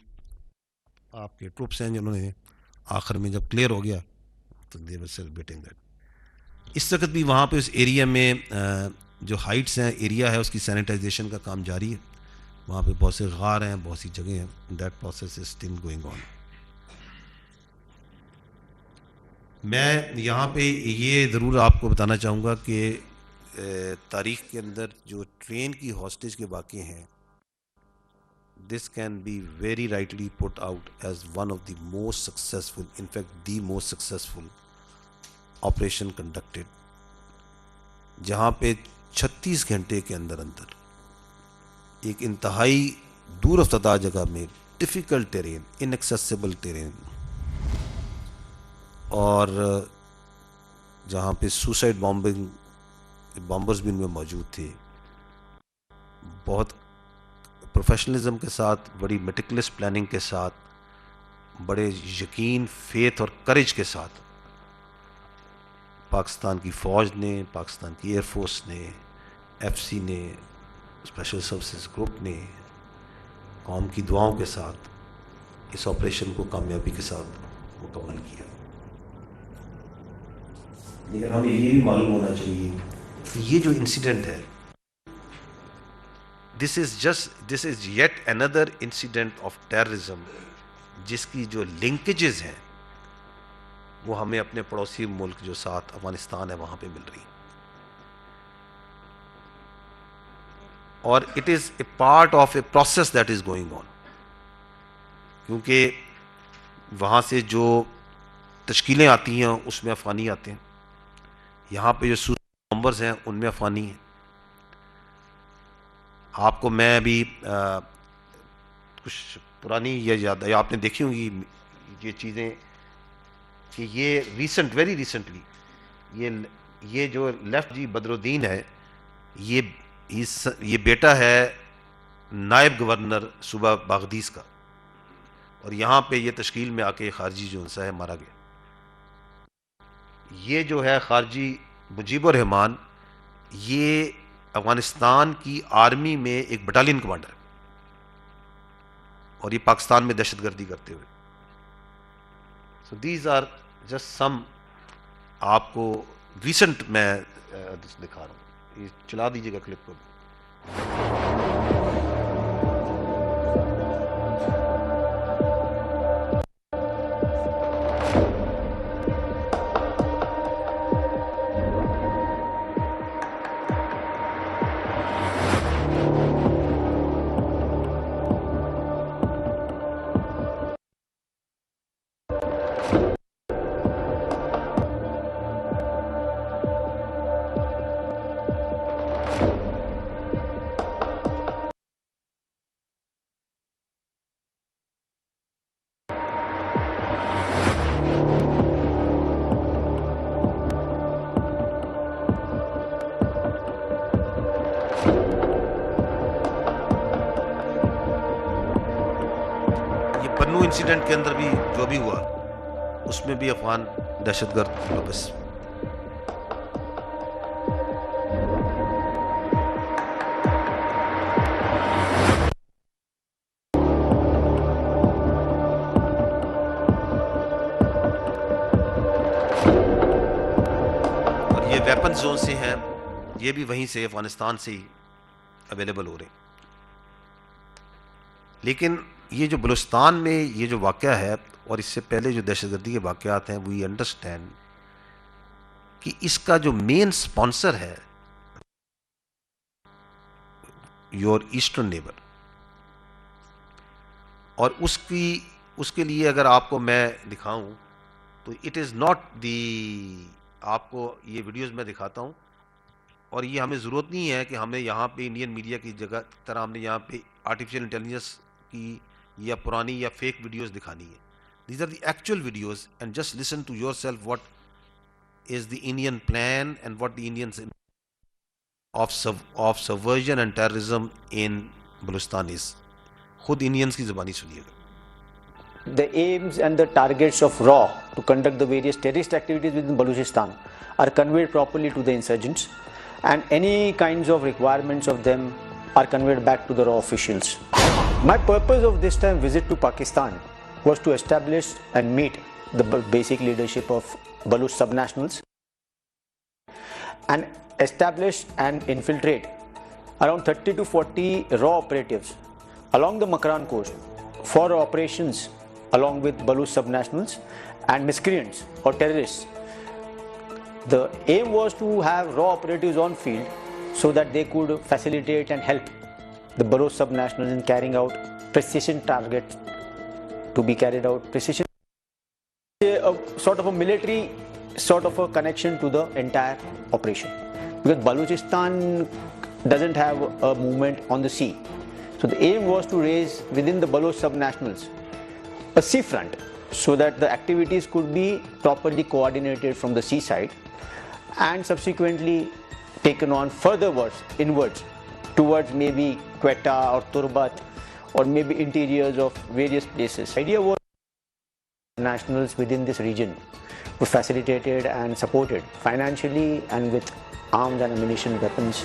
آپ کے ٹروپس ہیں جنہوں نے آخر میں جب کلیئر ہو گیا تو دے ور سیلیبریٹنگ دیٹ. اس وقت بھی وہاں پہ اس ایریا میں جو ہائٹس ہیں ایریا ہے اس کی سینیٹائزیشن کا کام جاری ہے. وہاں پہ بہت سے غار ہیں، بہت سی جگہیں ہیں. That process is still going on. میں یہاں پہ یہ ضرور آپ کو بتانا چاہوں گا کہ تاریخ کے اندر جو ٹرین کی ہاسٹیج کے واقعے ہیں this can be very rightly put out as one of the most successful, in fact the most successful operation conducted, جہاں پہ 36 گھنٹے کے اندر ایک انتہائی دور افتادہ جگہ میں ڈیفیکلٹ ٹیرین، inaccessible ٹیرین، اور جہاں پہ سوسائڈ بامبرز بھی ان میں موجود تھے، بہت پروفیشنلزم کے ساتھ, بڑی میٹیکولس پلاننگ کے ساتھ, بڑے یقین, فیتھ اور کریج کے ساتھ پاکستان کی فوج نے, پاکستان کی ایئر فورس نے, ایف سی نے, اسپیشل سروسز گروپ نے قوم کی دعاؤں کے ساتھ اس آپریشن کو کامیابی کے ساتھ مکمل کیا. لیکن ہمیں یہ بھی معلوم ہونا چاہیے کہ یہ جو انسیڈنٹ ہے, دس از یٹ اندر انسیڈنٹ آف ٹیررزم, جس کی جو لنکیجز ہیں وہ ہمیں اپنے پڑوسی ملک جو ساتھ افغانستان ہے وہاں پہ مل رہی, اور it is a part of a process that is going on. کیونکہ وہاں سے جو تشکیلیں آتی ہیں اس میں افغانی آتے ہیں, یہاں پہ جو سوسائڈ بمبرز ہیں ان میں افغانی ہیں. آپ کو میں ابھی کچھ پرانی یاد آپ نے دیکھی ہوں گی یہ چیزیں کہ یہ ویری ریسنٹلی یہ جو لیفٹ جی بدر الدین ہے, یہ بیٹا ہے نائب گورنر صوبہ باغدیس کا, اور یہاں پہ یہ تشکیل میں آ کے خارجی جو انسا ہے مارا گیا. یہ جو ہے خارجی مجیب الرحمان, یہ افغانستان کی آرمی میں ایک بٹالین کمانڈر ہے, اور یہ پاکستان میں دہشت گردی کرتے ہوئے. سو دیز آر جسٹ سم, آپ کو ریسنٹ میں دکھا رہا ہوں, یہ چلا دیجیے گا کلپ کو. انسیڈنٹ کے اندر بھی جو بھی ہوا اس میں بھی افغان دہشت گرد واپس. اور یہ ویپن زون سے ہیں, یہ بھی وہیں سے افغانستان سے ہی اویلیبل ہو رہے ہیں. لیکن یہ جو بلوچستان میں یہ جو واقعہ ہے, اور اس سے پہلے جو دہشت گردی کے واقعات ہیں, وی انڈرسٹینڈ کہ اس کا جو مین سپانسر ہے یور ایسٹرن نیبر, اور اس کے لیے اگر آپ کو میں دکھاؤں تو اٹ از ناٹ دی, آپ کو یہ ویڈیوز میں دکھاتا ہوں, اور یہ ہمیں ضرورت نہیں ہے کہ ہمیں یہاں پہ انڈین میڈیا کی جگہ طرح ہم نے یہاں پہ آرٹیفیشیل انٹیلیجنس کی یا پرانی یا فیک ویڈیوز دکھانی ہے. These are the actual videos, and just listen to yourself what is the Indian plan and what the Indian of subversion and terrorism in Balochistan is. خود انڈینس کی زبانی سنیے گا. The aims and the targets of RAW to conduct the various terrorist activities within Balochistan are conveyed properly to the insurgents, and any kinds of requirements of them are conveyed back to the RAW officials. My purpose of this time visit to Pakistan was to establish and meet the basic leadership of Baloch subnationals and establish and infiltrate around 30 to 40 RAW operatives along the Makran coast for operations along with Baloch subnationals and miscreants or terrorists. The aim was to have RAW operatives on field so that they could facilitate and help the Baloch subnationals in carrying out precision targets to be carried out. Precision, a sort of a military sort of a connection to the entire operation, because Balochistan doesn't have a movement on the sea. So the aim was to raise within the Baloch subnationals a sea front so that the activities could be properly coordinated from the seaside and subsequently taken on furtherwards inwards towards maybe Quetta or Turbat or maybe interiors of various places. The idea was nationals within this region were facilitated and supported financially and with arms and ammunition, weapons.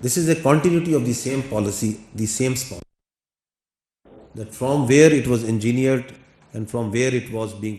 this is a continuity of the same policy, the same spot, that from where it was engineered and from where it was being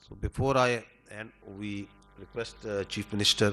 So before I end, we request Chief Minister,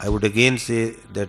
I would again say that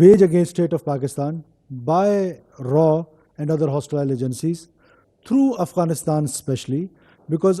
wage against state of Pakistan by RAW and other hostile agencies through Afghanistan especially, because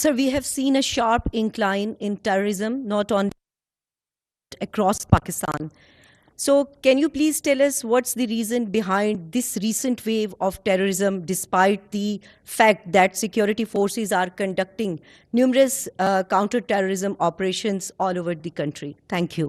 Sir, we have seen a sharp incline in terrorism, not on across Pakistan. So can you please tell us what's the reason behind this recent wave of terrorism, despite the fact that security forces are conducting numerous counter-terrorism operations all over the country? Thank you.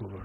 go over.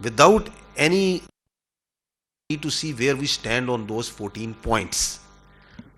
without any need to see where we stand on those 14 points.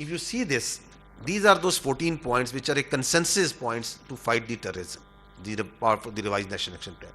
If you see this, these are those 14 points which are a consensus points to fight the terrorism, the part of the revised national action plan.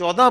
14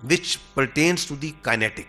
which pertains to the kinetic,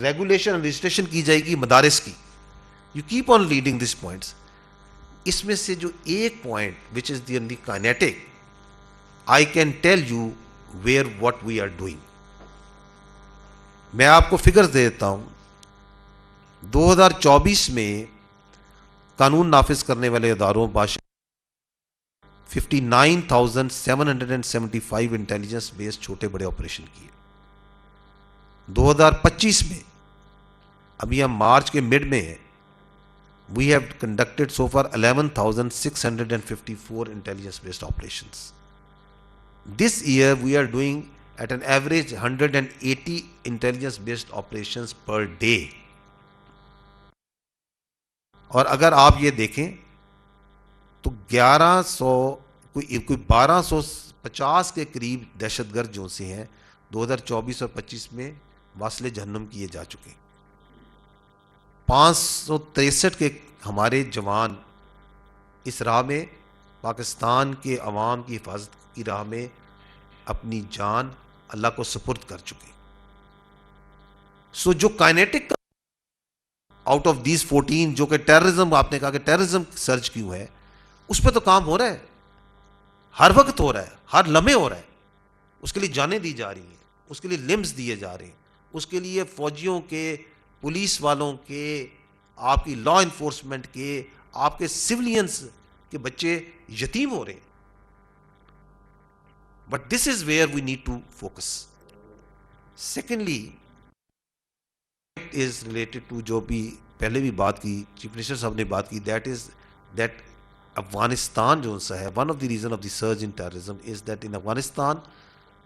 regulation registration کی جائے گی مدارس کی. You keep on leading this points. اس میں سے جو ایک point which is the kinetic, I can tell you where what we are doing. میں آپ کو فگر دے دیتا ہوں. 2024 میں قانون نافذ کرنے والے اداروں 59,775 انٹیلیجنس بیسڈ چھوٹے بڑے آپریشن کیے. 2025 میں, ابھی ہم مارچ کے مڈ میں ہیں, we have conducted so far 11,654 intelligence based operations. This year we are doing at an average 180 intelligence based operations per day. اور اگر آپ یہ دیکھیں تو 1250 کے قریب دہشت گرد جو سے ہیں 2024 اور 25 میں واصل جہنم کیے جا چکے ہیں. 563 کے ہمارے جوان اس راہ میں پاکستان کے عوام کی حفاظت کی راہ میں اپنی جان اللہ کو سپرد کر چکے. سو جو کائنیٹک آؤٹ آف دیز 14 جو کہ ٹیررزم, آپ نے کہا کہ ٹیررزم سرچ کیوں ہے, اس پہ تو کام ہو رہا ہے, ہر وقت ہو رہا ہے, ہر لمحے ہو رہا ہے. اس کے لیے جانیں دی جا رہی ہیں, اس کے لیے لمز دیے جا رہے ہیں, اس کے لیے فوجیوں کے, پولیس والوں کے, آپ کی لا انفورسمنٹ کے, آپ کے سولینس کے بچے یتیم ہو رہے ہیں. But this is where we need to focus. Secondly is related to جو بھی پہلے بھی بات کی, چیف منسٹر صاحب نے بات کی, دیٹ افغانستان جو سا ہے, one of the reason of the surge in terrorism is that in Afghanistan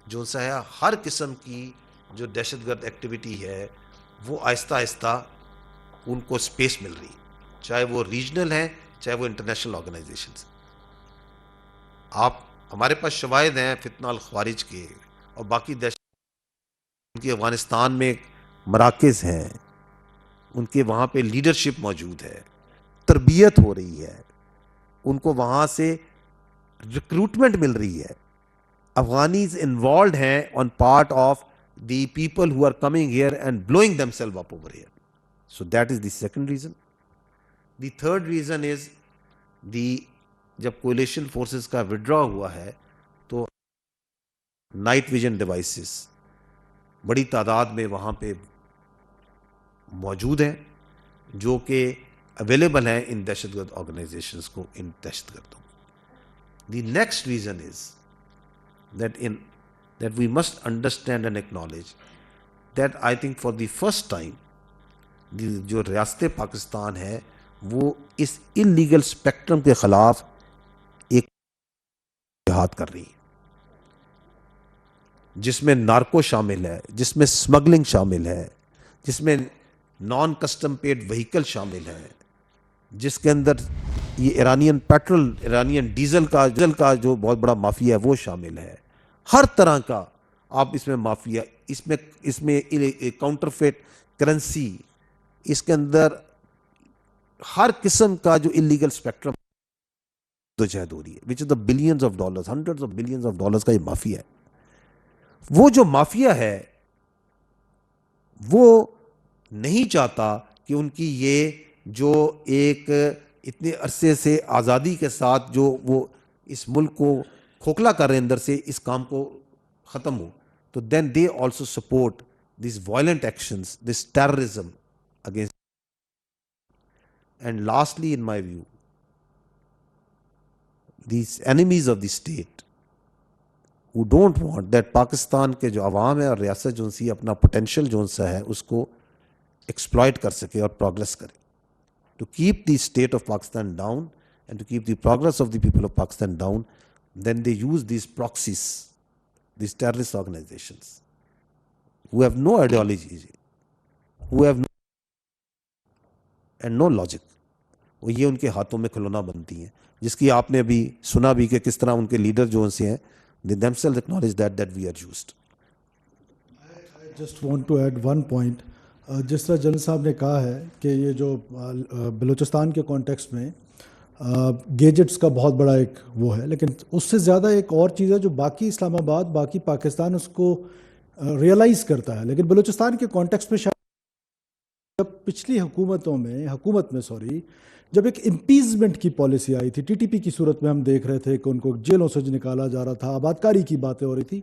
جو سا ہے ہر قسم کی جو دہشت گرد ایکٹیویٹی ہے وہ آہستہ آہستہ ان کو اسپیس مل رہی ہے, چاہے وہ ریجنل ہیں چاہے وہ انٹرنیشنل آرگنائزیشنز. آپ ہمارے پاس شواہد ہیں فتنہ الخوارج کے اور باقی دہشت ان کی افغانستان میں مراکز ہیں, ان کے وہاں پہ لیڈرشپ موجود ہے, تربیت ہو رہی ہے, ان کو وہاں سے ریکروٹمنٹ مل رہی ہے. افغانیز انوالوڈ ہیں on part of the people who are coming here and blowing themselves up over here. So that is the second reason. The third reason is جب coalition forces کا withdraw ہوا ہے تو night vision devices بڑی تعداد میں وہاں پہ موجود ہیں جو کہ اویلیبل ہیں ان دہشت گرد آرگنائزیشنز کو, ان دہشت گردوں. The next reason is that we must understand and acknowledge that I think for the first time جو ریاست پاکستان ہے وہ اس انلیگل اسپیکٹرم کے خلاف ایک جہاد کر رہی ہے, جس میں نارکو شامل ہے, جس میں اسمگلنگ شامل ہے, جس میں نان کسٹم پیڈ وہیکل شامل ہے, جس کے اندر یہ ایرانین پیٹرول, ایرانین ڈیزل کا جو بہت بڑا مافیا ہے وہ شامل ہے. ہر طرح کا آپ اس میں مافیا, اس میں کاؤنٹر فیٹ کرنسی, اس کے اندر ہر قسم کا جو انلیگل اسپیکٹرم جہد ہو رہی ہے, which is the billions of dollars, hundreds of billions of dollars کا یہ مافیا ہے. وہ جو مافیا ہے وہ نہیں چاہتا کہ ان کی یہ جو ایک اتنے عرصے سے آزادی کے ساتھ جو وہ اس ملک کو کھوکھلا کر رہے ہیں اندر سے, اس کام کو ختم ہو. تو then they also support these violent actions, this terrorism against. And lastly in my view these enemies of the state who don't want that Pakistan کے جو عوام ہے اور ریاست جو سی اپنا پوٹینشیل جو سا ہے اس کو ایکسپلائٹ کر سکے اور پروگرس کرے. To keep the state of Pakistan down and to keep the progress of the people of Pakistan down, then they use these proxies, these terrorist organizations who have no ideology, who have no and no logic. وہ یہ ان کے ہاتھوں میں کھلونا بنتی ہیں, جس کی آپ نے ابھی سنا بھی کہ کس طرح ان کے لیڈر جو سے ہیں, they themselves acknowledge that we are used. I just want to add one point. جس طرح جنرل صاحب نے کہا ہے کہ یہ جو بلوچستان کے کانٹیکسٹ میں گیجٹس کا بہت بڑا ایک وہ ہے, لیکن اس سے زیادہ ایک اور چیز ہے جو باقی اسلام آباد, باقی پاکستان اس کو ریئلائز کرتا ہے, لیکن بلوچستان کے کانٹیکسٹ میں شاید جب پچھلی حکومت میں جب ایک امپیزمنٹ کی پالیسی آئی تھی TTP کی صورت میں، ہم دیکھ رہے تھے کہ ان کو جیلوں سے نکالا جا رہا تھا، آبادکاری کی باتیں ہو رہی تھی.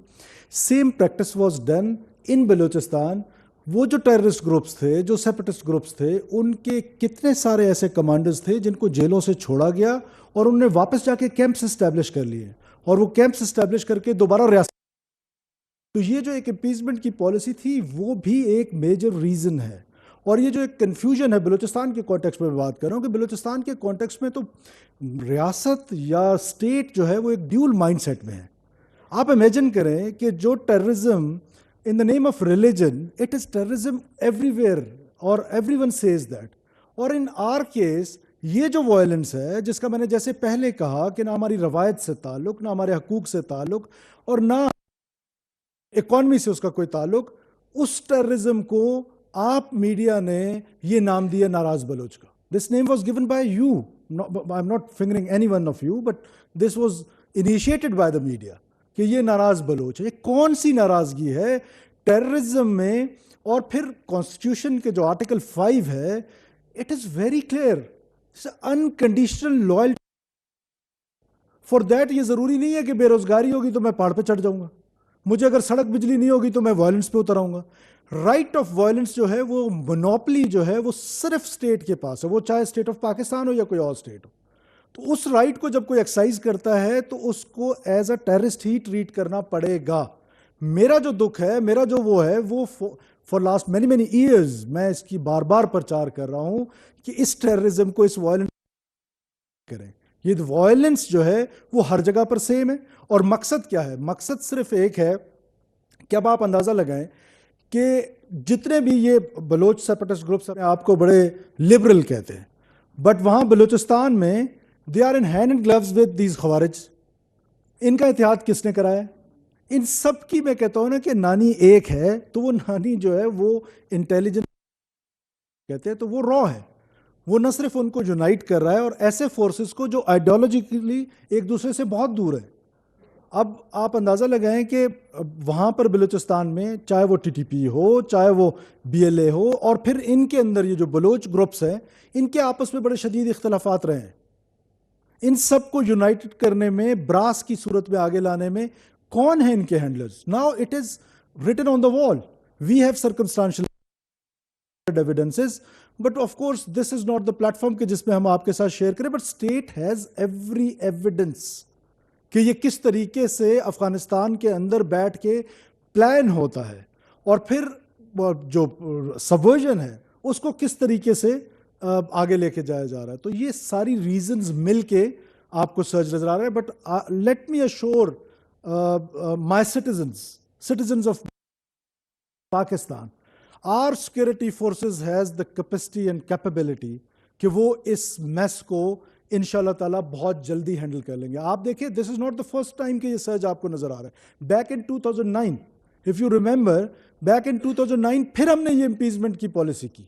Same practice was done in Balochistan. وہ جو ٹیررسٹ گروپس تھے، جو سیپریٹسٹ گروپس تھے، ان کے کتنے سارے ایسے کمانڈرز تھے جن کو جیلوں سے چھوڑا گیا اور انہوں نے واپس جا کے کیمپس اسٹیبلش کر لیے، اور وہ کیمپس اسٹیبلش کر کے دوبارہ ریاست. تو یہ جو ایک امپیزمنٹ کی پالیسی تھی وہ بھی ایک میجر ریزن ہے. اور یہ جو ایک کنفیوژن ہے بلوچستان کے کانٹیکسٹ میں بات کر رہا ہوں کہ بلوچستان کے کانٹیکسٹ میں تو ریاست یا اسٹیٹ جو ہے وہ ایک ڈیول مائنڈ سیٹ میں ہے. آپ امیجن کریں کہ جو terrorism in the name of religion, it is terrorism everywhere, or everyone says that. اور in our case یہ جو وائلنس ہے جس کا میں نے جیسے پہلے کہا کہ نہ ہماری روایت سے تعلق، نہ ہمارے حقوق سے تعلق، اور نہ اکانومی سے اس کا کوئی تعلق، اس ٹیررزم کو آپ میڈیا نے یہ نام دیا ناراض بلوچ کا. This name was given by you. I'm not fingering any one of you, but this was initiated by the media. کہ یہ ناراض بلوچ ہے. یہ کون سی ناراضگی ہے ٹیررزم میں؟ اور پھر کانسٹیٹیوشن کے جو آرٹیکل 5 ہے، it is very clear, unconditional loyalty. For that یہ ضروری نہیں ہے کہ بے روزگاری ہوگی تو میں پہاڑ پہ چڑھ جاؤں گا، مجھے اگر سڑک بجلی نہیں ہوگی تو میں وائلنس پہ اتر آؤں گا. رائٹ آف وائلنس جو ہے وہ مونوپلی جو ہے وہ صرف اسٹیٹ کے پاس ہے، وہ چاہے اسٹیٹ آف پاکستان ہو یا کوئی اور اسٹیٹ ہو. تو اس رائٹ کو جب کوئی ایکسرسائز کرتا ہے تو اس کو ایز اے ٹیررسٹ ہی ٹریٹ کرنا پڑے گا. میرا جو دکھ ہے، میرا جو وہ ہے، وہ فار لاسٹ مینی ایئرز میں اس کی بار بار پرچار کر رہا ہوں کہ اس ٹیررزم کو، اس وائلنس کریں. یہ وائلنس جو ہے وہ ہر جگہ پر سیم ہے. اور مقصد کیا ہے؟ مقصد صرف ایک ہے کہ اب آپ اندازہ لگائیں کہ جتنے بھی یہ بلوچ سیپریٹسٹ گروپس آپ کو بڑے لبرل کہتے ہیں، بٹ وہاں بلوچستان میں they are in hand and gloves with these خوارج. ان کا اتحاد کس نے کرایا؟ ان سب کی میں کہتا ہوں نا کہ نانی ایک ہے، تو وہ نانی جو ہے وہ انٹیلیجنس کہتے ہیں، تو وہ را ہے. وہ نہ صرف ان کو یونائٹ کر رہا ہے، اور ایسے فورسز کو جو آئیڈیالوجیکلی ایک دوسرے سے بہت دور ہے. اب آپ اندازہ لگائیں کہ وہاں پر بلوچستان میں چاہے وہ TTP ہو، چاہے وہ BLA ہو، اور پھر ان کے اندر یہ جو بلوچ گروپس ہیں، ان کے آپس میں بڑے شدید اختلافات رہے ہیں. ان سب کو یونائٹڈ کرنے میں، براس کی صورت میں آگے لانے میں کون ہیں ان کے handlers? Now it is written on the wall. We have circumstantial evidences, but of course this is not the platform کہ جس میں ہم آپ کے ساتھ شیئر کریں. But state has every evidence کہ یہ کس طریقے سے افغانستان کے اندر بیٹھ کے پلان ہوتا ہے، اور پھر جو سبورژن ہے اس کو کس طریقے سے آگے لے کے جایا جا رہا ہے. تو یہ ساری ریزنز مل کے آپ کو سرچ نظر آ رہا ہے. But let me assure my citizens of Pakistan, our security forces has the capacity and capability کہ وہ اس میس کو انشاءاللہ تعالیٰ بہت جلدی ہینڈل کر لیں گے. آپ دیکھیں this is not the first time کہ یہ سرج آپ کو نظر آ رہا ہے. Back in 2009 if you remember, back in 2009 پھر ہم نے یہ امپیزمنٹ کی پالیسی کی,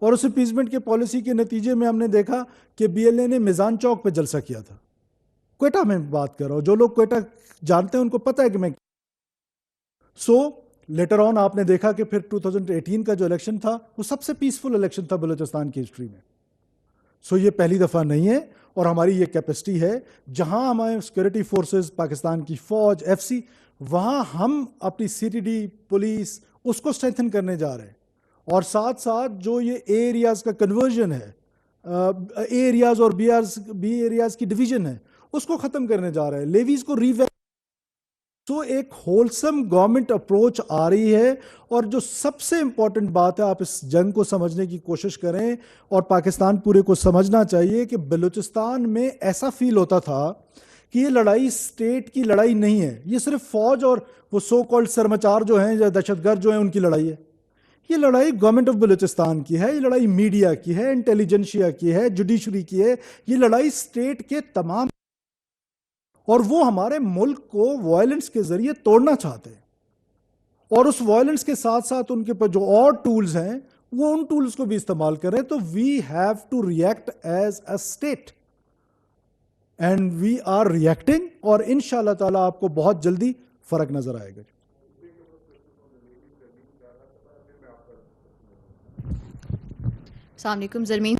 اور اس امپیزمنٹ کے پالیسی کے نتیجے میں ہم نے دیکھا کہ BLA نے میزان چوک پہ جلسہ کیا تھا. کوئٹہ میں بات کر رہا ہوں, جو لوگ کوئٹہ جانتے ہیں ان کو پتہ ہے کہ میں لیٹر آن آپ نے دیکھا کہ پھر 2018 کا جو الیکشن تھا وہ سب سے پیسفل الیکشن تھا بلوچستان کی ہسٹری میں. یہ پہلی دفعہ نہیں ہے, اور ہماری یہ کیپیسٹی ہے جہاں ہمارے سیکورٹی فورسز, پاکستان کی فوج, FC, وہاں ہم اپنی CTD پولیس اس کو اسٹرینتھن کرنے جا رہے ہیں, اور ساتھ ساتھ جو یہ اے ایریاز کا کنورژن ہے, اے ایریاز اور بی ایریاز کی ڈویژن ہے, اس کو ختم کرنے جا رہے ہیں, لیویز کو تو ایک ہولسم گورنمنٹ اپروچ آ رہی ہے. اور جو سب سے امپورٹنٹ بات ہے, آپ اس جنگ کو سمجھنے کی کوشش کریں, اور پاکستان پورے کو سمجھنا چاہیے کہ بلوچستان میں ایسا فیل ہوتا تھا کہ یہ لڑائی اسٹیٹ کی لڑائی نہیں ہے, یہ صرف فوج اور وہ سو کالڈ سرمچار جو ہیں یا دہشت گرد جو ہیں ان کی لڑائی ہے. یہ لڑائی گورنمنٹ آف بلوچستان کی ہے, یہ لڑائی میڈیا کی ہے, انٹیلیجنشیا کی ہے, جوڈیشری کی ہے, یہ لڑائی اسٹیٹ کے تمام, اور وہ ہمارے ملک کو وائلنس کے ذریعے توڑنا چاہتے ہیں, اور اس وائلنس کے ساتھ ساتھ ان کے پاس جو اور ٹولز ہیں وہ ان ٹولز کو بھی استعمال کریں. تو we have to react as a state, and we are reacting, اور ان شاء اللہ تعالیٰ آپ کو بہت جلدی فرق نظر آئے گا. السلام علیکم زرمین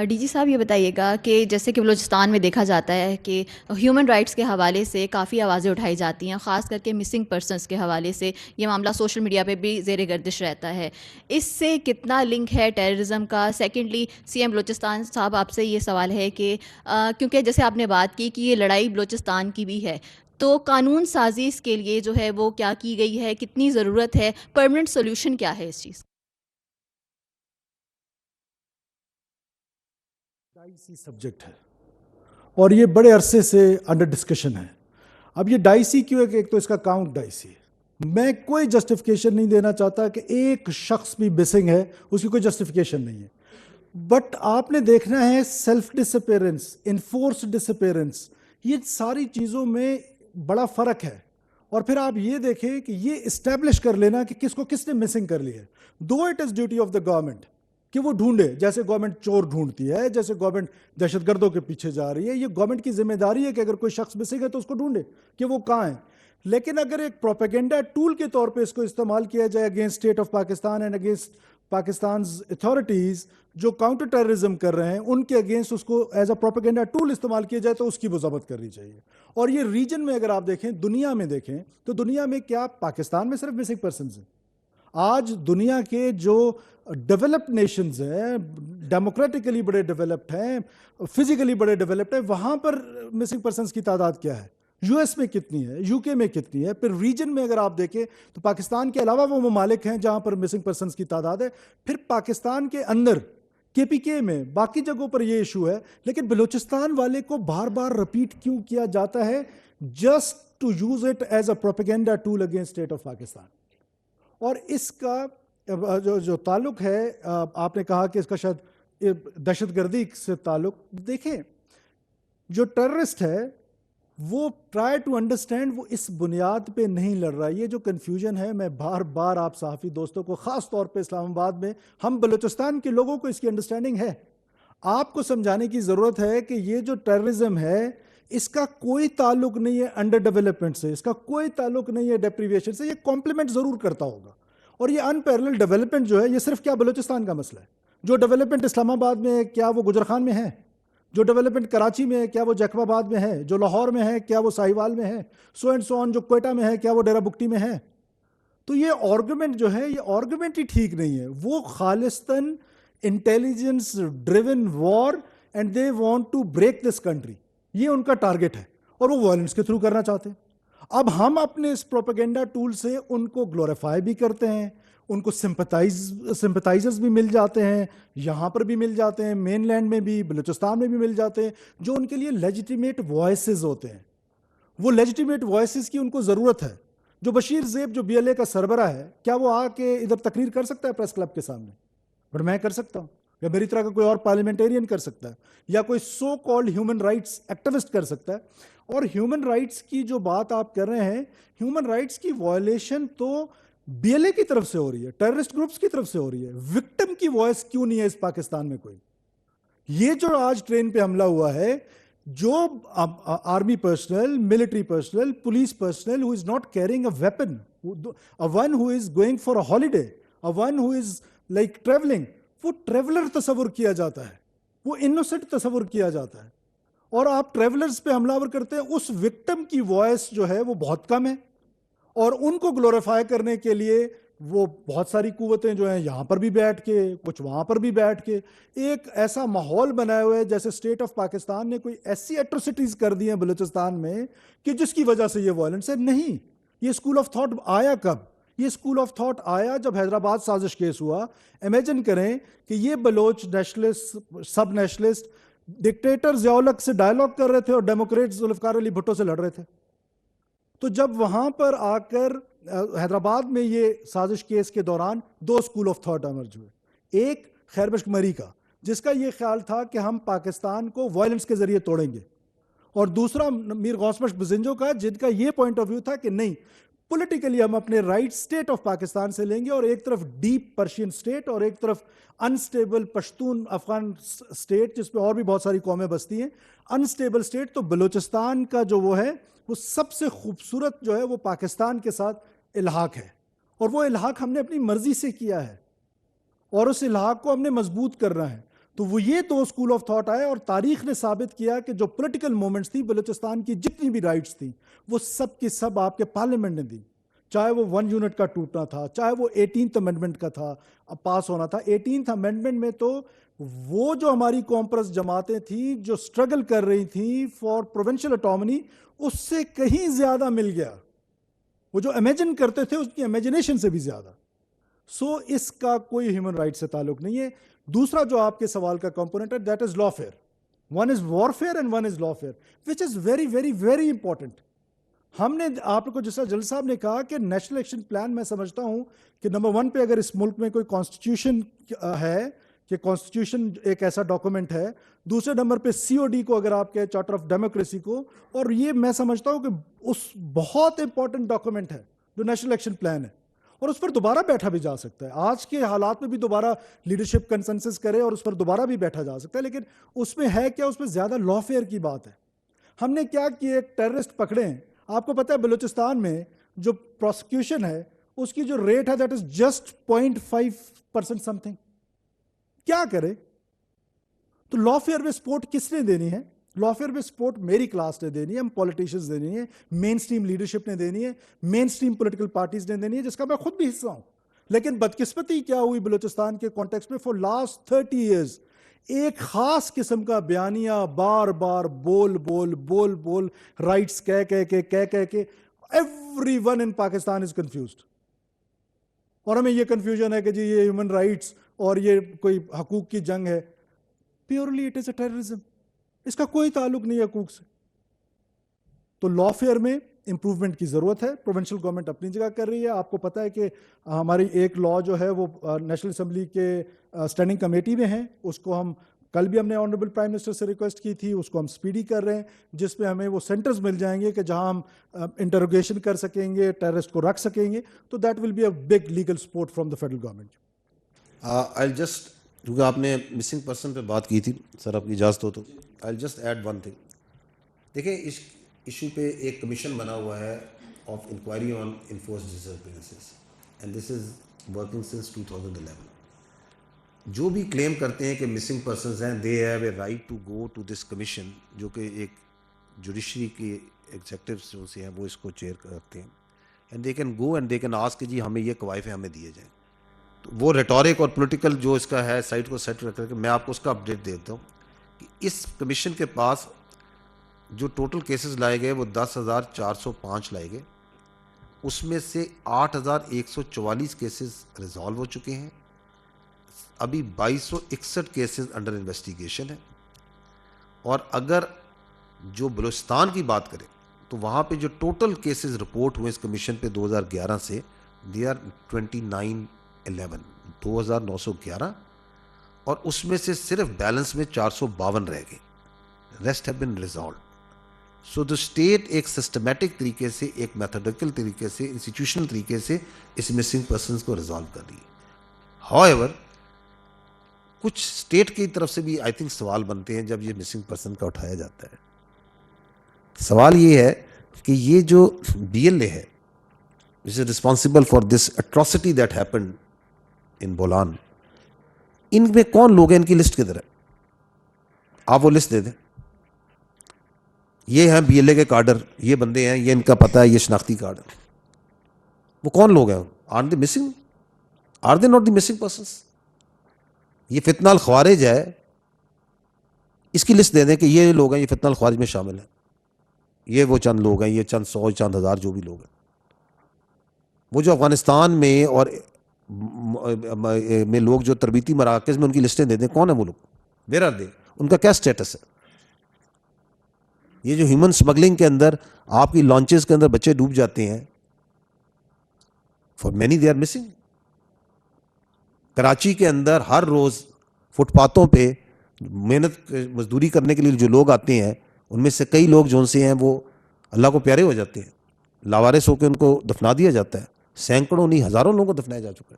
ڈی جی صاحب یہ بتائیے گا کہ جیسے کہ بلوچستان میں دیکھا جاتا ہے کہ ہیومن رائٹس کے حوالے سے کافی آوازیں اٹھائی جاتی ہیں، خاص کر کے مسنگ پرسنس کے حوالے سے یہ معاملہ سوشل میڈیا پہ بھی زیر گردش رہتا ہے، اس سے کتنا لنک ہے ٹیررزم کا؟ سیکنڈلی سی ایم بلوچستان صاحب آپ سے یہ سوال ہے کہ کیونکہ جیسے آپ نے بات کی کہ یہ لڑائی بلوچستان کی بھی ہے، تو قانون سازی اس کے لیے جو ہے وہ کیا کی گئی ہے، کتنی ضرورت ہے، پرماننٹ سولوشن کیا ہے اس چیز؟ ڈائسی سبجیکٹ ہے اور یہ بڑے عرصے سے انڈر ڈسکشن ہے. اب یہ ڈائسی کیوں ہے کہ ایک تو اس کا کاؤنٹ ڈائسی ہے. میں کوئی جسٹیفیکیشن نہیں دینا چاہتا کہ ایک شخص بھی مسنگ ہے، اس کی کوئی جسٹیفیکیشن نہیں ہے، بٹ آپ نے دیکھنا ہے سیلف ڈسپیرنس، انفورس ڈسپیرنس، یہ ساری چیزوں میں بڑا فرق ہے. اور پھر آپ یہ دیکھیں کہ یہ اسٹیبلش کر لینا کہ کس کو کس نے مسنگ کر لی ہے. Though it is duty of the government کہ وہ ڈھونڈے، جیسے گورنمنٹ چور ڈھونڈتی ہے، جیسے گورنمنٹ دہشت گردوں کے پیچھے جا رہی ہے، یہ گورنمنٹ کی ذمہ داری ہے کہ اگر کوئی شخص مسنگ ہے تو اس کو ڈھونڈے کہ وہ کہاں ہے. لیکن اگر ایک پروپیگنڈا ٹول کے طور پہ اس کو استعمال کیا جائے against state of Pakistan and against Pakistan's authorities جو کاؤنٹر ٹیررزم کر رہے ہیں ان کے اگینسٹ اس کو ایز اے پروپیگنڈا ٹول استعمال کیا جائے تو اس کی ضبط کرنی چاہیے. اور یہ ریجن میں اگر آپ دیکھیں، دنیا میں دیکھیں تو دنیا میں کیا پاکستان میں صرف مسنگ پرسنز ہیں؟ آج دنیا کے جو ڈیولپڈ نیشنز ہیں، ڈیموکریٹکلی بڑے ڈیولپڈ ہیں، فزیکلی بڑے ڈیولپڈ ہیں، وہاں پر مسنگ پرسنز کی تعداد کیا ہے؟ یو ایس میں کتنی ہے، یو کے میں کتنی ہے؟ پھر ریجن میں اگر آپ دیکھیں تو پاکستان کے علاوہ وہ ممالک ہیں جہاں پر مسنگ پرسنز کی تعداد ہے. پھر پاکستان کے اندر کے پی کے میں باقی جگہوں پر یہ ایشو ہے، لیکن بلوچستان والے کو بار بار رپیٹ کیوں کیا جاتا ہے؟ Just to use it as a propaganda tool against state of Pakistan. اور اس کا جو تعلق ہے، آپ نے کہا کہ اس کا شاید دہشت گردی سے تعلق، دیکھیں جو ٹیررسٹ ہے وہ ٹرائی ٹو انڈرسٹینڈ، وہ اس بنیاد پہ نہیں لڑ رہا. یہ جو کنفیوژن ہے، میں بار بار آپ صحافی دوستوں کو، خاص طور پہ اسلام آباد میں ہم بلوچستان کے لوگوں کو اس کی انڈرسٹینڈنگ ہے. آپ کو سمجھانے کی ضرورت ہے کہ یہ جو ٹیررزم ہے اس کا کوئی تعلق نہیں ہے انڈر ڈیولپمنٹ سے، اس کا کوئی تعلق نہیں ہے ڈیپریویشن سے. یہ کمپلیمنٹ ضرور کرتا ہوگا. اور یہ ان پیرلل ڈیولپمنٹ جو ہے یہ صرف کیا بلوچستان کا مسئلہ ہے؟ جو ڈیولپمنٹ اسلام آباد میں ہے کیا وہ گجرخان میں ہے؟ جو ڈیولپمنٹ کراچی میں ہے کیا وہ جیکب آباد میں ہے؟ جو لاہور میں ہے کیا وہ ساہیوال میں ہے؟ سو اینڈ سو آن جو کوئٹہ میں ہے کیا وہ ڈیرہ بگٹی میں ہے؟ تو یہ آرگومنٹ جو ہے یہ آرگومنٹ ہی ٹھیک نہیں ہے. وہ خالصتاً intelligence driven war and they want to break this country, یہ ان کا ٹارگٹ ہے اور وہ وائلنس کے تھرو کرنا چاہتے ہیں. اب ہم اپنے اس پروپیگنڈا ٹول سے ان کو گلوریفائی بھی کرتے ہیں، ان کو سمپتائزرز بھی مل جاتے ہیں، یہاں پر بھی مل جاتے ہیں، مین لینڈ میں بھی، بلوچستان میں بھی مل جاتے ہیں، جو ان کے لیے لیجیٹیمیٹ وائسز ہوتے ہیں. وہ لیجیٹیمیٹ وائسز کی ان کو ضرورت ہے. جو بشیر زیب جو بی ایل اے کا سربراہ ہے، کیا وہ آ کے ادھر تقریر کر سکتا ہے پریس کلب کے سامنے؟ بٹ میں کر سکتا ہوں، یا میری طرح کا کوئی اور پارلیمنٹیرین کر سکتا ہے، یا کوئی so called human rights activist کر سکتا ہے. اور ہیومن رائٹس کی جو بات آپ کر رہے ہیں، ہیومن رائٹس کی وائلیشن تو بی ایل اے کی طرف سے ہو رہی ہے، ٹیررسٹ گروپس کی طرف سے ہو رہی ہے. وکٹم کی وائس کیوں نہیں ہے اس پاکستان میں کوئی؟ یہ جو آج ٹرین پہ حملہ ہوا ہے، جو army personal, military personnel, police personal who is not carrying a weapon, a one who is going for a holiday, a one who is like traveling، وہ ٹریولر تصور کیا جاتا ہے، وہ انوسنٹ تصور کیا جاتا ہے. اور آپ ٹریولرز پہ حملہ ور کرتے ہیں. اس وکٹم کی وائس جو ہے وہ بہت کم ہے، اور ان کو گلوریفائی کرنے کے لیے وہ بہت ساری قوتیں جو ہیں یہاں پر بھی بیٹھ کے، کچھ وہاں پر بھی بیٹھ کے ایک ایسا ماحول بنائے ہوئے جیسے اسٹیٹ آف پاکستان نے کوئی ایسی ایٹروسٹیز کر دی ہیں بلوچستان میں کہ جس کی وجہ سے یہ وائلنس ہے. نہیں، یہ اسکول آف تھاٹ آیا کب؟ یہ اسکول آف تھاٹ آیا جب حیدرآباد سازش کیس ہوا. امیجن کریں کہ یہ بلوچ نیشنلسٹ، سب نیشنلسٹ ڈکٹیٹر ضیاء الحق سے ڈائلاگ کر رہے تھے اور ڈیموکریٹ ذوالفقار علی بھٹو سے لڑ رہے تھے. تو جب وہاں پر آ کر حیدرآباد میں یہ سازش کیس کے دوران دو اسکول آف تھاٹ ایمرج ہوئے. ایک خیر بخش مری کا، جس کا یہ خیال تھا کہ ہم پاکستان کو وائلنس کے ذریعے توڑیں گے، اور دوسرا میر غوث بخش بزنجو کا، جن کا یہ پوائنٹ آف ویو تھا کہ نہیں، پولیٹیکلی ہم اپنے رائٹ اسٹیٹ آف پاکستان سے لیں گے، اور ایک طرف ڈیپ پرشین اسٹیٹ اور ایک طرف انسٹیبل پشتون افغان اسٹیٹ جس پہ اور بھی بہت ساری قومیں بستی ہیں. انسٹیبل اسٹیٹ تو بلوچستان کا جو وہ ہے وہ سب سے خوبصورت جو ہے وہ پاکستان کے ساتھ الحاق ہے، اور وہ الحاق ہم نے اپنی مرضی سے کیا ہے. اور اس الحاق کو ہم نے مضبوط کرنا ہے. تو وہ یہ دو اسکول آف تھاٹ آئے اور تاریخ نے ثابت کیا کہ جو پولیٹیکل مومنٹس تھیں بلوچستان کی جتنی بھی رائٹس تھیں وہ سب کی سب آپ کے پارلیمنٹ نے دی. چاہے وہ 1 یونٹ کا ٹوٹنا تھا, چاہے وہ 18th امینڈمنٹ کا تھا پاس ہونا تھا. 18th امینڈمنٹ میں تو وہ جو ہماری کامپرس جماعتیں تھیں جو سٹرگل کر رہی تھیں فار پروونشل اٹامنی, اس سے کہیں زیادہ مل گیا. وہ جو امیجن کرتے تھے اس کی امیجنیشن سے بھی زیادہ. سو اس کا کوئی ہیومن رائٹ سے تعلق نہیں ہے. دوسرا جو آپ کے سوال کا کمپوننٹ ہے that is lawfare. One is warfare and one is lawfare which is very very very important. ہم نے آپ کو جیسا جل صاحب نے کہا کہ نیشنل ایکشن پلان, میں سمجھتا ہوں کہ نمبر 1 پہ اگر اس ملک میں کوئی کانسٹیٹیوشن ہے کہ کانسٹیٹیوشن ایک ایسا ڈاکومنٹ ہے, دوسرے نمبر پہ COD کو اگر آپ کہیں چارٹر آف ڈیموکریسی کو, اور یہ میں سمجھتا ہوں کہ اس بہت امپورٹنٹ ڈاکومنٹ ہے جو نیشنل ایکشن پلان ہے, اور اس پر دوبارہ بیٹھا بھی جا سکتا ہے. آج کے حالات میں بھی دوبارہ لیڈرشپ کنسنسس کرے اور اس پر دوبارہ بھی بیٹھا جا سکتا ہے. لیکن اس میں ہے کیا, اس میں زیادہ لا فیئر کی بات ہے. ہم نے کیا کیا, ایک ٹیررسٹ پکڑے ہیں. آپ کو پتہ ہے بلوچستان میں جو پروسیکیوشن ہے اس کی جو ریٹ ہے that is just 0.5% some thing. کیا کرے؟ تو لا فیئر میں سپورٹ کس نے دینی ہے؟ لا فیئر میں سپورٹ میری کلاس نے دینی ہے, ہم پولیٹیشنز دینی ہے, مین سٹریم لیڈرشپ نے دینی ہے, مین سٹریم پولیٹیکل پارٹیز نے دینی ہے, جس کا میں خود بھی حصہ ہوں. لیکن بدقسمتی کیا ہوئی بلوچستان کے کانٹیکسٹ میں, فار لاسٹ 30 ایئرز ایک خاص قسم کا بیانیہ بار بار بول بول بول بول رائٹس کہہ کے every one in Pakistan is confused. اور ہمیں یہ کنفیوژن ہے کہ جی یہ ہیومن رائٹس اور یہ کوئی حقوق کی جنگ ہے. Purely it is a terrorism. اس کا کوئی تعلق نہیں ہے حقوق سے. تو لا فیئر میں امپروومنٹ کی ضرورت ہے. پروونشل گورنمنٹ اپنی جگہ کر رہی ہے. آپ کو پتہ ہے کہ ہماری ایک لا جو ہے وہ نیشنل اسمبلی کے اسٹینڈنگ کمیٹی میں ہے. اس کو ہم کل بھی ہم نے آنریبل پرائم منسٹر سے ریکویسٹ کی تھی, اس کو ہم سپیڈی کر رہے ہیں, جس میں ہمیں وہ سینٹرز مل جائیں گے کہ جہاں ہم انٹروگیشن کر سکیں گے, ٹیررسٹ کو رکھ سکیں گے. تو that will be a big legal support from the federal government. I'll just, کیونکہ آپ نے مسنگ پرسن پہ بات کی تھی سر, آپ کی اجازت ہو تو I'll just add one thing. دیکھیں اس ایشو پہ ایک کمیشن بنا ہوا ہے of inquiry on enforced disappearances, and this is working since 2011. جو بھی کلیم کرتے ہیں کہ مسنگ پرسنز ہیں, they have a right to go to this commission, جو کہ ایک جوڈیشری کے ایگزیکٹوس جو سے ہیں وہ اس کو چیئر کرتے ہیں, and they can go and they can ask کہ جی ہمیں یہ کوائف ہمیں دیے جائیں. تو وہ ریٹورک اور پولیٹیکل جو اس کا ہے سائٹ کو سیٹ کر کے میں آپ کو اس کا اپڈیٹ دیتا ہوں کہ اس کمیشن کے پاس جو ٹوٹل کیسز لائے گئے وہ 10,405 لائے گئے. اس میں سے 8,144 کیسز ریزالو ہو چکے ہیں. ابھی 2,261 کیسز انڈر انویسٹیگیشن ہیں. اور اگر جو بلوچستان کی بات کریں تو وہاں پہ جو ٹوٹل کیسز رپورٹ ہوئے اس کمیشن پہ 2011 سے, دے آر 2,911 اور اس میں سے صرف بیلنس میں 452 رہ گئے. Rest have been resolved. So the state ایک سسٹمیٹک طریقے سے, ایک میتھڈیکل طریقے سے, انسٹیٹیوشنل طریقے سے اس مسنگ پرسنس کو ریزالو کر رہی ہے. ہاؤ ایور کچھ اسٹیٹ کی طرف سے بھی آئی تھنک سوال بنتے ہیں جب یہ مسنگ پرسن کا اٹھایا جاتا ہے. سوال یہ ہے کہ یہ جو BLA ہے which is responsible for this atrocity that happened in Bolan, ان میں کون لوگ ہیں, ان کی لسٹ کدھر ہے؟ آپ وہ لسٹ دے دیں. یہ ہیں BLA کے کارڈر, یہ بندے ہیں, یہ ان کا پتہ ہے, یہ شناختی کارڈ ہے. وہ کون لوگ ہیں؟ Are they missing? Are they not the missing persons? یہ فتنہ الخوارج ہے, اس کی لسٹ دے دیں کہ یہ لوگ ہیں, یہ فتنہ الخوارج میں شامل ہیں, یہ وہ چند لوگ ہیں, یہ چند 100 چند ہزار جو بھی لوگ ہیں. وہ جو افغانستان میں اور میں لوگ جو تربیتی مراکز میں ان کی لسٹیں دے دیں, کون ہیں وہ لوگ, ویئر آر دے, ان کا کیا اسٹیٹس ہے. یہ جو ہیومن اسمگلنگ کے اندر آپ کی لانچز کے اندر بچے ڈوب جاتے ہیں, for many they are missing. Karachi کے اندر ہر روز فٹ پاتھوں پہ محنت مزدوری کرنے کے لیے جو لوگ آتے ہیں, ان میں سے کئی لوگ جو سے ہیں وہ اللہ کو پیارے ہو جاتے ہیں, لاوارث ہو کے ان کو دفنا دیا جاتا ہے. سینکڑوں نہیں ہزاروں لوگوں کو دفنایا جا چکا ہے.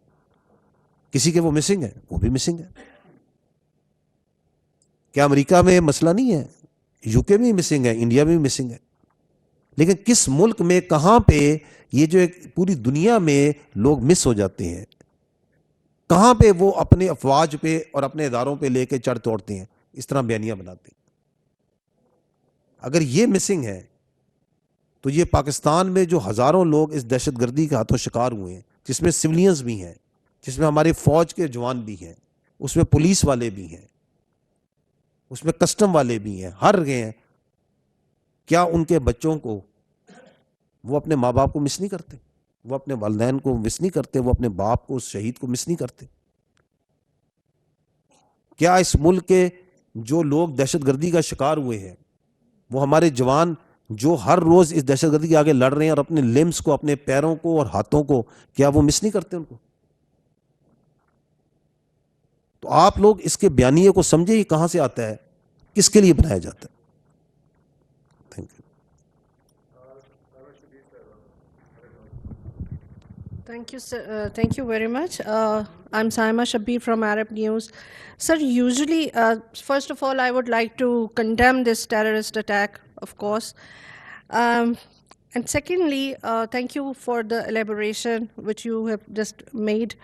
کسی کے وہ مسنگ ہے, وہ بھی مسنگ ہے. کیا امریکہ میں مسئلہ نہیں ہے؟ UK میں بھی مسنگ ہے, انڈیا میں بھی مسنگ ہے. لیکن کس ملک میں کہاں پہ یہ جو ایک پوری دنیا میں لوگ مس ہو جاتے ہیں, کہاں پہ وہ اپنے افواج پہ اور اپنے اداروں پہ لے کے چڑھ توڑتے ہیں, اس طرح بیانیاں بناتے ہیں. اگر یہ مسنگ ہے تو یہ پاکستان میں جو ہزاروں لوگ اس دہشت گردی کے ہاتھوں شکار ہوئے ہیں, جس میں سولینز بھی ہیں, جس میں ہمارے فوج کے جوان بھی ہیں, اس میں پولیس والے بھی ہیں, اس میں کسٹم والے بھی ہیں, ہر گئے ہیں, کیا ان کے بچوں کو وہ اپنے ماں باپ کو مس نہیں کرتے؟ وہ اپنے والدین کو مس نہیں کرتے؟ وہ اپنے باپ کو, اس شہید کو مس نہیں کرتے؟ کیا اس ملک کے جو لوگ دہشت گردی کا شکار ہوئے ہیں, وہ ہمارے جوان جو ہر روز اس دہشت گردی کے آگے لڑ رہے ہیں اور اپنے لمس کو, اپنے پیروں کو اور ہاتھوں کو, کیا وہ مس نہیں کرتے ان کو؟ تو آپ لوگ اس کے بیانیے کو سمجھے, یہ کہاں سے آتا ہے, کس کے لیے بنایا جاتا ہے. Thank you. Thank you, sir. Thank you very much. I'm Saima Shabir from Arab News. Sir, usually, first of all, I would like to condemn this terrorist attack, of course. And secondly, thank you for the elaboration which you have just made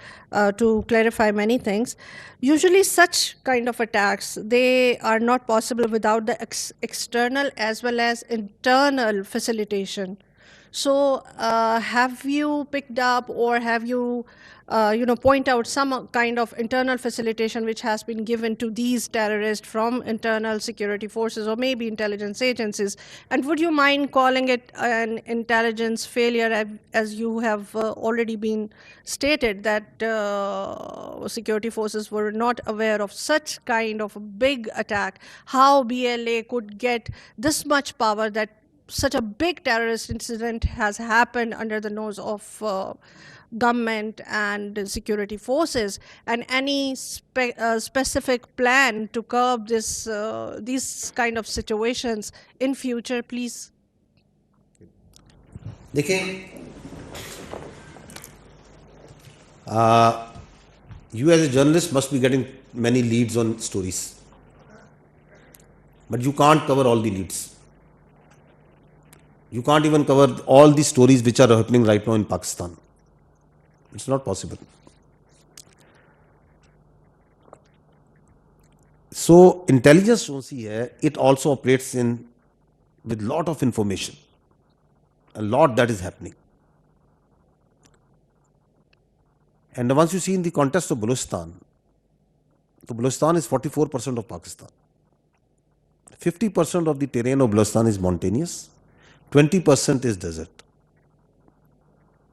to clarify many things. Usually such kind of attacks, they are not possible without the external as well as internal facilitation. So have you picked up or have you point out some kind of internal facilitation which has been given to these terrorists from internal security forces or maybe intelligence agencies? And would you mind calling it an intelligence failure, as you have already been stated that security forces were not aware of such kind of a big attack? How BLA could get this much power that such a big terrorist incident has happened under the nose of government and security forces, and any specific plan to curb these kind of situations in future, please? دیکھیں, you as a journalist must be getting many leads on stories, but you can't cover all the leads. You can't even cover all the stories which are happening right now in Pakistan. It's not possible. So intelligence agency hai, it also operates with lot of information, a lot that is happening. And once you see in the context of Balochistan, so Balochistan is 44% of Pakistan. 50% of the terrain of Balochistan is mountainous, 20% is desert,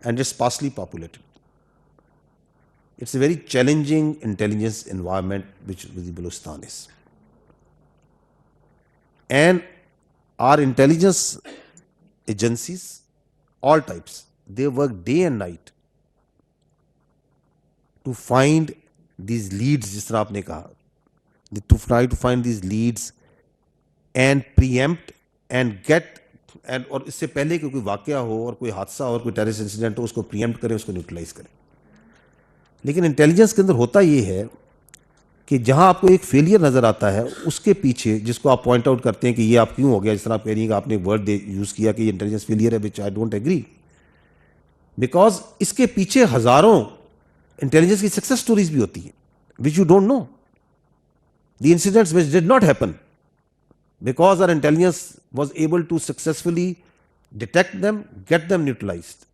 and it's sparsely populated. It's a very challenging intelligence environment which the Balochistan is. And our intelligence agencies, all types, they work day and night to find these leads, jis tarah aapne kaha, to try to find these leads and preempt and get, and اور اس سے پہلے کہ کوئی واقعہ ہو اور کوئی حادثہ اور کوئی ٹیررسٹ انسیڈنٹ ہو, اس کو پریمپٹ کریں, اس کو نیوٹرلائز کریں. لیکن انٹیلیجنس کے اندر ہوتا یہ ہے کہ جہاں آپ کو ایک فیلئر نظر آتا ہے, اس کے پیچھے جس کو آپ پوائنٹ آؤٹ کرتے ہیں کہ یہ آپ کیوں ہو گیا, جس طرح آپ کہہ رہی ہیں کہ آپ نے ایک ورڈ یوز کیا کہ یہ انٹیلیجنس فیلئر ہے, وچ آئی ڈونٹ ایگری, بیکاز اس کے پیچھے ہزاروں انٹیلیجنس کی سکسیس اسٹوریز بھی ہوتی ہیں which you don't know, the incidents which did not happen because our intelligence was able to successfully detect them, get them neutralized.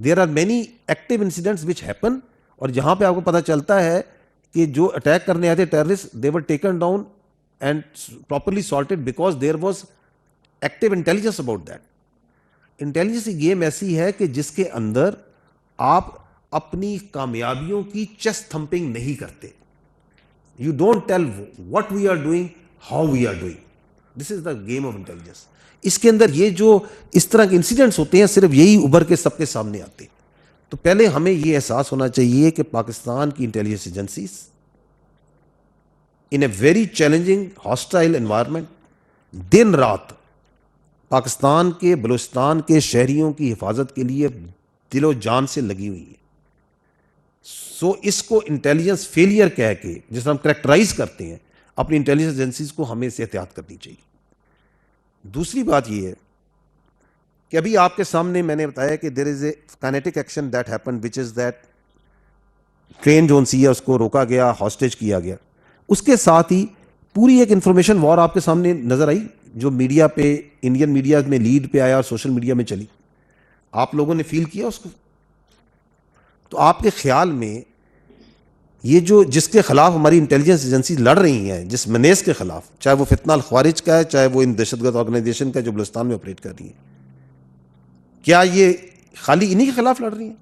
There are many active incidents which happen, اور جہاں پہ آپ کو پتہ چلتا ہے کہ جو اٹیک کرنے آتے terrorist, they were taken down and properly sorted because there was active intelligence about that. Intelligence کی گیم ایسی ہے کہ جس کے اندر آپ اپنی کامیابیوں کی چیسٹ تھمپنگ نہیں کرتے. You don't tell what we are doing, how we are doing. This is the game of intelligence. اس کے اندر یہ جو اس طرح کے انسیڈنٹس ہوتے ہیں, صرف یہی ابھر کے سب کے سامنے آتے ہیں. تو پہلے ہمیں یہ احساس ہونا چاہیے کہ پاکستان کی intelligence agencies in a very challenging hostile environment دن رات پاکستان کے, بلوچستان کے شہریوں کی حفاظت کے لیے دل و جان سے لگی ہوئی ہے. سو اس کو انٹیلیجنس فیلئر کہہ کے جس طرح ہم کریکٹرائز کرتے ہیں اپنی انٹیلیجنس ایجنسیز کو, ہمیں اسے احتیاط کرنی چاہیے. دوسری بات یہ ہے کہ ابھی آپ کے سامنے میں نے بتایا کہ there is a kinetic action that happen which is that train جو سی ہے اس کو روکا گیا, ہاسٹیج کیا گیا. اس کے ساتھ ہی پوری ایک انفارمیشن وار آپ کے سامنے نظر آئی جو میڈیا پہ, انڈین میڈیا میں لیڈ پہ آیا اور سوشل میڈیا میں چلی. آپ لوگوں نے فیل کیا اس کو؟ تو آپ کے خیال میں یہ جو جس کے خلاف ہماری انٹیلیجنس ایجنسی لڑ رہی ہیں, جس منیز کے خلاف, چاہے وہ فتنہ الخوارج کا ہے, چاہے وہ ان دہشت گرد آرگنائزیشن کا جو بلوچستان میں آپریٹ کر رہی ہیں, کیا یہ خالی انہی کے خلاف لڑ رہی ہیں؟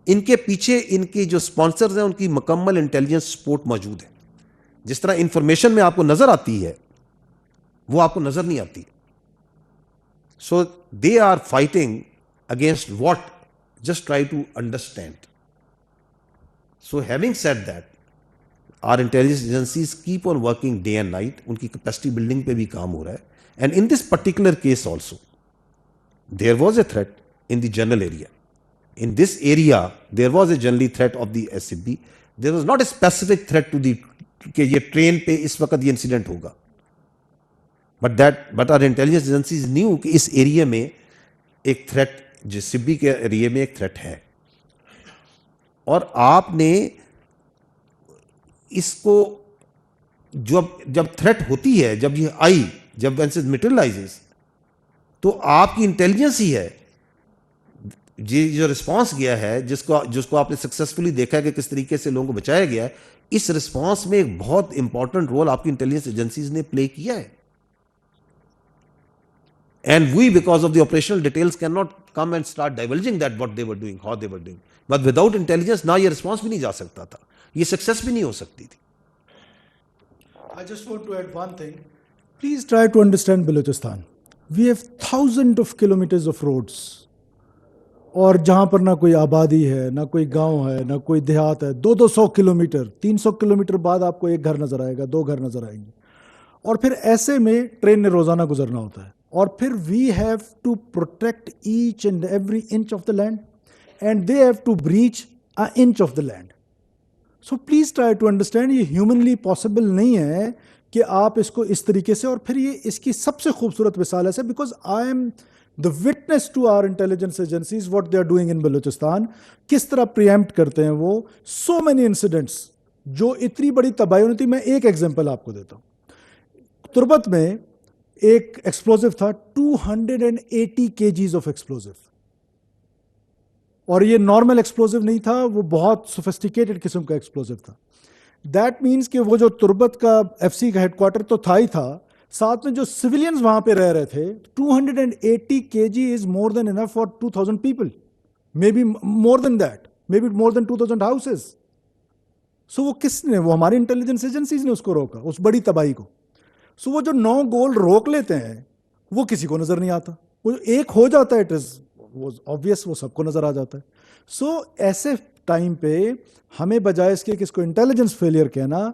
ان کے پیچھے ان کی جو سپانسرز ہیں ان کی مکمل انٹیلیجنس سپورٹ موجود ہے. جس طرح انفارمیشن میں آپ کو نظر آتی ہے وہ آپ کو نظر نہیں آتی. So they are fighting against what, just try to understand. So having said that, our intelligence agencies keep on working day and night. ان کی capacity building پہ بھی کام ہو رہا ہے. And in this particular case also, there was a threat in the general area. In this area, there was a general threat of the SCB. There was not a specific threat to the کہ یہ train پہ اس وقت یہ incident ہوگا. But our intelligence agencies knew کہ اس area میں ایک threat, جس سبی کے ایریا میں ایک تھریٹ ہے. اور آپ نے اس کو جب تھریٹ ہوتی ہے, جب یہ آئی, جب وینس میٹرلائزز, تو آپ کی انٹیلیجنس ہی ہے جو رسپانس گیا ہے, جس کو آپ نے سکسیسفلی دیکھا ہے کہ کس طریقے سے لوگوں کو بچایا گیا ہے. اس رسپانس میں ایک بہت امپورٹنٹ رول آپ کی انٹیلیجنس ایجنسیز نے پلے کیا ہے. And we, because of the operational details, cannot come and start divulging that what they were doing, how they were doing. But without intelligence, نہ یہ response بھی نہیں جا سکتا تھا, یہ success بھی نہیں ہو سکتی تھی. I just want to add one thing. Please try to understand Balochistan. We have thousands of kilometers of roads. اور جہاں پر نہ کوئی آبادی ہے, نہ کوئی گاؤں ہے, نہ کوئی دیہات ہے, 200 کلومیٹر, 300 کلومیٹر بعد آپ کو ایک گھر نظر آئے گا, 2 گھر نظر آئیں گے. اور پھر ایسے میں ٹرین نے روزانہ گزرنا ہوتا ہے. اور پھر we have to protect each and every inch of the land, and they have to breach a inch of the land. So please try to understand, یہ ہیومنلی پاسبل نہیں ہے کہ آپ اس کو اس طریقے سے. اور پھر یہ اس کی سب سے خوبصورت مثال ہے, because I am the witness to our intelligence agencies, what they are doing in Balochistan, کس طرح preempt کرتے ہیں وہ so many incidents جو اتنی بڑی تباہی ہوئی تھی. میں ایک ایگزامپل آپ کو دیتا ہوں. تربت میں ایک ایکسپلوزو تھا, 280 kgs آف ایکسپلوزو, اور یہ نارمل ایکسپلوزو نہیں تھا, وہ بہت سوفسٹیکیٹڈ قسم کا ایکسپلوزو تھا. دیٹ مینس کہ وہ جو تربت کا FC کا ہیڈ کوارٹر تو تھا ہی تھا, ساتھ میں جو سویلینز وہاں پہ رہ رہے تھے. 280 kg is more than enough for 2,000 people, maybe more than that, maybe more than 2,000 houses. So وہ کس نے, وہ ہماری انٹیلیجنس ایجنسیز نے اس کو روکا, اس بڑی تباہی کو. سو وہ جو 9 گول روک لیتے ہیں وہ کسی کو نظر نہیں آتا, وہ ایک ہو جاتا ہے, اٹ از obvious, وہ سب کو نظر آ جاتا ہے. سو ایسے ٹائم پہ ہمیں بجائے اس کے کہ اس کو انٹیلیجنس فیلئر کہنا,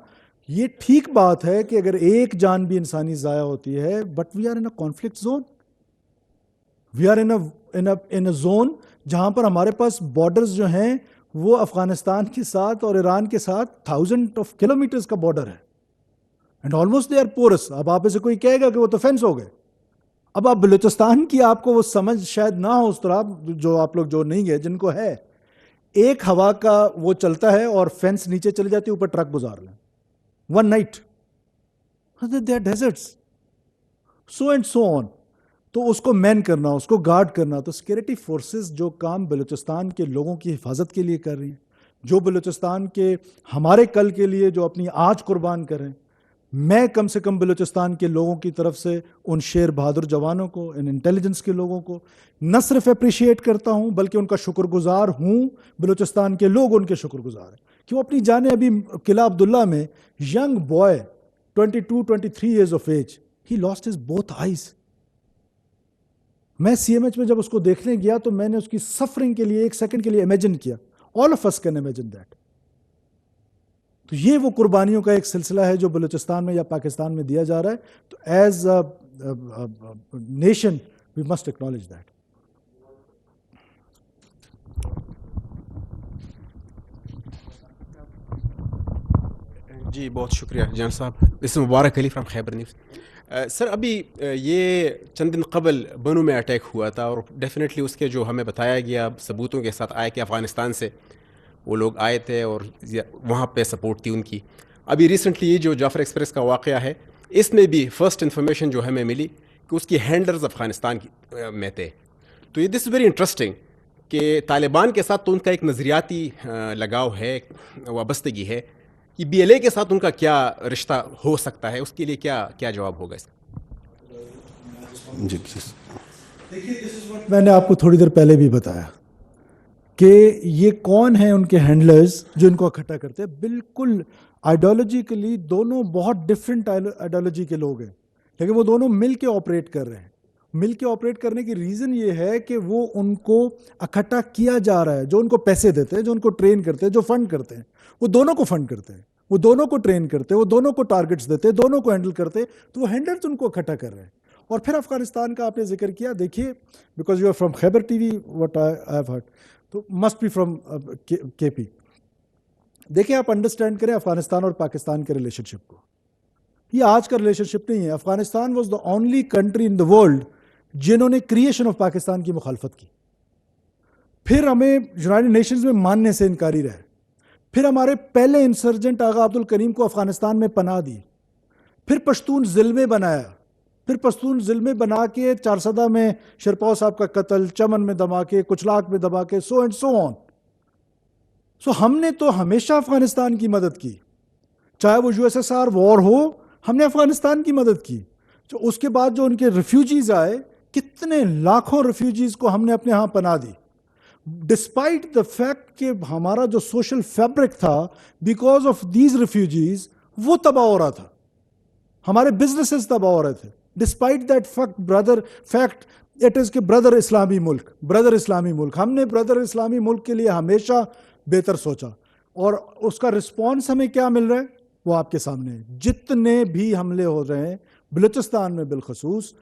یہ ٹھیک بات ہے کہ اگر ایک جان بھی انسانی ضائع ہوتی ہے, but we are in a conflict zone, we are in a zone جہاں پر ہمارے پاس بارڈرز جو ہیں وہ افغانستان کے ساتھ اور ایران کے ساتھ 1000 آف کلومیٹرز کا بارڈر ہے, and almost they are porous. اب آپ سے کوئی کہے گا کہ وہ تو فینس ہو گئے. اب آپ بلوچستان کی آپ کو وہ سمجھ شاید نہ ہو اس طرح, جو آپ لوگ جو نہیں گئے, جن کو ہے, ایک ہوا کا وہ چلتا ہے اور فینس نیچے چلی جاتی ہے, اوپر ٹرک گزار لیں, one night. They are deserts. So and so on. تو اس کو مین کرنا, اس کو گارڈ کرنا. تو سیکورٹی فورسز جو کام بلوچستان کے لوگوں کی حفاظت کے لیے کر رہی ہیں, جو بلوچستان کے ہمارے کل کے لیے جو اپنی آج قربان کریں, میں کم سے کم بلوچستان کے لوگوں کی طرف سے ان شیر بہادر جوانوں کو, ان انٹیلیجنس کے لوگوں کو نہ صرف اپریشیٹ کرتا ہوں بلکہ ان کا شکر گزار ہوں. بلوچستان کے لوگ ان کے شکر گزار ہیں کہ وہ اپنی جانیں, ابھی قلعہ عبداللہ میں young boy 22-23 years of age, he lost his both eyes. میں CMH میں جب اس کو دیکھنے گیا تو میں نے اس کی سفرنگ کے لیے ایک سیکنڈ کے لیے امیجن کیا. All of us can imagine that. تو یہ وہ قربانیوں کا ایک سلسلہ ہے جو بلوچستان میں یا پاکستان میں دیا جا رہا ہے. تو as a nation we must acknowledge that. جی بہت شکریہ جان صاحب. اس مبارک علی فرام خیبر نیوز. سر ابھی یہ چند دن قبل بنو میں اٹیک ہوا تھا, اور ڈیفینیٹلی اس کے جو ہمیں بتایا گیا ثبوتوں کے ساتھ آیا کہ افغانستان سے وہ لوگ آئے تھے اور وہاں پہ سپورٹ تھی ان کی. ابھی ریسنٹلی یہ جو جعفر ایکسپریس کا واقعہ ہے اس میں بھی فرسٹ انفارمیشن جو ہمیں ملی کہ اس کی ہینڈلرز افغانستان میں تھے. تو یہ دس از ویری انٹرسٹنگ کہ طالبان کے ساتھ تو ان کا ایک نظریاتی لگاؤ ہے, وابستگی ہے. یہ بی ایل اے کے ساتھ ان کا کیا رشتہ ہو سکتا ہے, اس کے لیے کیا جواب ہوگا اس کا؟ جی میں نے آپ کو تھوڑی دیر پہلے بھی بتایا کہ یہ کون ہیں ان کے ہینڈلرز جو ان کو اکٹھا کرتے ہیں. بالکل آئیڈیالوجیکلی دونوں بہت ڈفرینٹ آئیڈیالوجی کے لوگ ہیں, لیکن وہ دونوں مل کے آپریٹ کر رہے ہیں. مل کے آپریٹ کرنے کی ریزن یہ ہے کہ وہ ان کو اکٹھا کیا جا رہا ہے. جو ان کو پیسے دیتے ہیں, جو ان کو ٹرین کرتے ہیں, جو فنڈ کرتے ہیں, وہ دونوں کو فنڈ کرتے ہیں, وہ دونوں کو ٹرین کرتے ہیں, وہ دونوں کو ٹارگٹس دیتے ہیں, دونوں کو ہینڈل کرتے ہیں. تو وہ ہینڈلرز ان کو اکٹھا کر رہے ہیں. اور پھر افغانستان کا آپ نے ذکر کیا, دیکھیے because you are from Khyber TV what I have heard, تو must be from K P. دیکھیں آپ انڈرسٹینڈ کریں افغانستان اور پاکستان کے ریلیشن شپ کو. یہ آج کا ریلیشن شپ نہیں ہے. Afghanistan was the only country in the world جنہوں نے کریشن آف پاکستان کی مخالفت کی. پھر ہمیں یونائٹڈ نیشنز میں ماننے سے انکاری رہے. پھر ہمارے پہلے انسرجنٹ آغا عبدالکریم کو افغانستان میں پناہ دی. پھر پشتون ضلع بنایا. پھر پشتون ضلع بنا کے چارسدہ میں شیرپاؤ صاحب کا قتل, چمن میں دھماکے, کچلاک میں دھماکے, سو اینڈ سو آن. سو ہم نے تو ہمیشہ افغانستان کی مدد کی, چاہے وہ یو ایس ایس آر وار ہو, ہم نے افغانستان کی مدد کی. جو اس کے بعد جو ان کے ریفیوجیز آئے, کتنے لاکھوں ریفیوجیز کو ہم نے اپنے ہاں پناہ دی, ڈسپائٹ دا فیکٹ کہ ہمارا جو سوشل فیبرک تھا بیکاز آف دیز ریفیوجیز وہ تباہ ہو رہا تھا, ہمارے بزنسز تباہ ہو رہے تھے. Despite that fact it is کہ بردر اسلامی ملک, ہم نے بردر اسلامی ملک کے لیے ہمیشہ بہتر سوچا. اور اس کا رسپانس ہمیں کیا مل رہا ہے وہ آپ کے سامنے ہے. جتنے بھی حملے ہو رہے ہیں بلوچستان میں بالخصوص,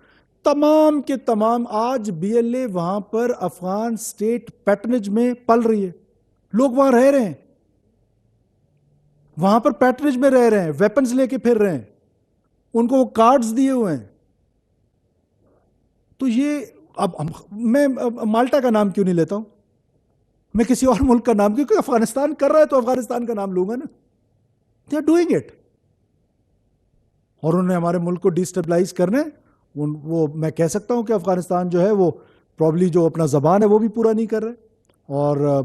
تمام کے تمام آج بی ایل اے وہاں پر افغان اسٹیٹ پیٹرنیج میں پل رہی ہے. لوگ وہاں رہ رہے ہیں, وہاں پر پیٹرنیج میں رہ رہے ہیں, ویپنز لے کے پھر رہے ہیں, ان کو وہ کارڈز دیے ہوئے ہیں. تو یہ اب میں مالٹا کا نام کیوں نہیں لیتا ہوں, میں کسی اور ملک کا نام, کیونکہ افغانستان کر رہا ہے تو افغانستان کا نام لوں گا نا. They are doing it. اور انہوں نے ہمارے ملک کو ڈیسٹیبلائز کرنا ہے. وہ میں کہہ سکتا ہوں کہ افغانستان جو ہے وہ پرابلی جو اپنا زبان ہے وہ بھی پورا نہیں کر رہے, اور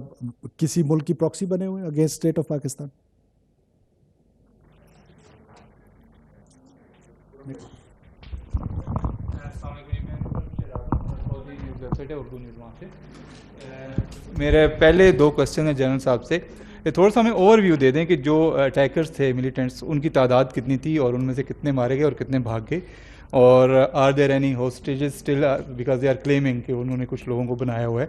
کسی ملک کی پراکسی بنے ہوئے اگینسٹ اسٹیٹ آف پاکستان. میرے پہلے 2 کوشچن ہیں جنرل صاحب سے. تھوڑا سا ہمیں اوور ویو دے دیں کہ جو اٹیکرز تھے ملیٹنٹس, ان کی تعداد کتنی تھی اور ان میں سے کتنے مارے گئے اور کتنے بھاگ گئے, اور are there any hostages still because they are claiming کہ انہوں نے کچھ لوگوں کو بنایا ہوا ہے,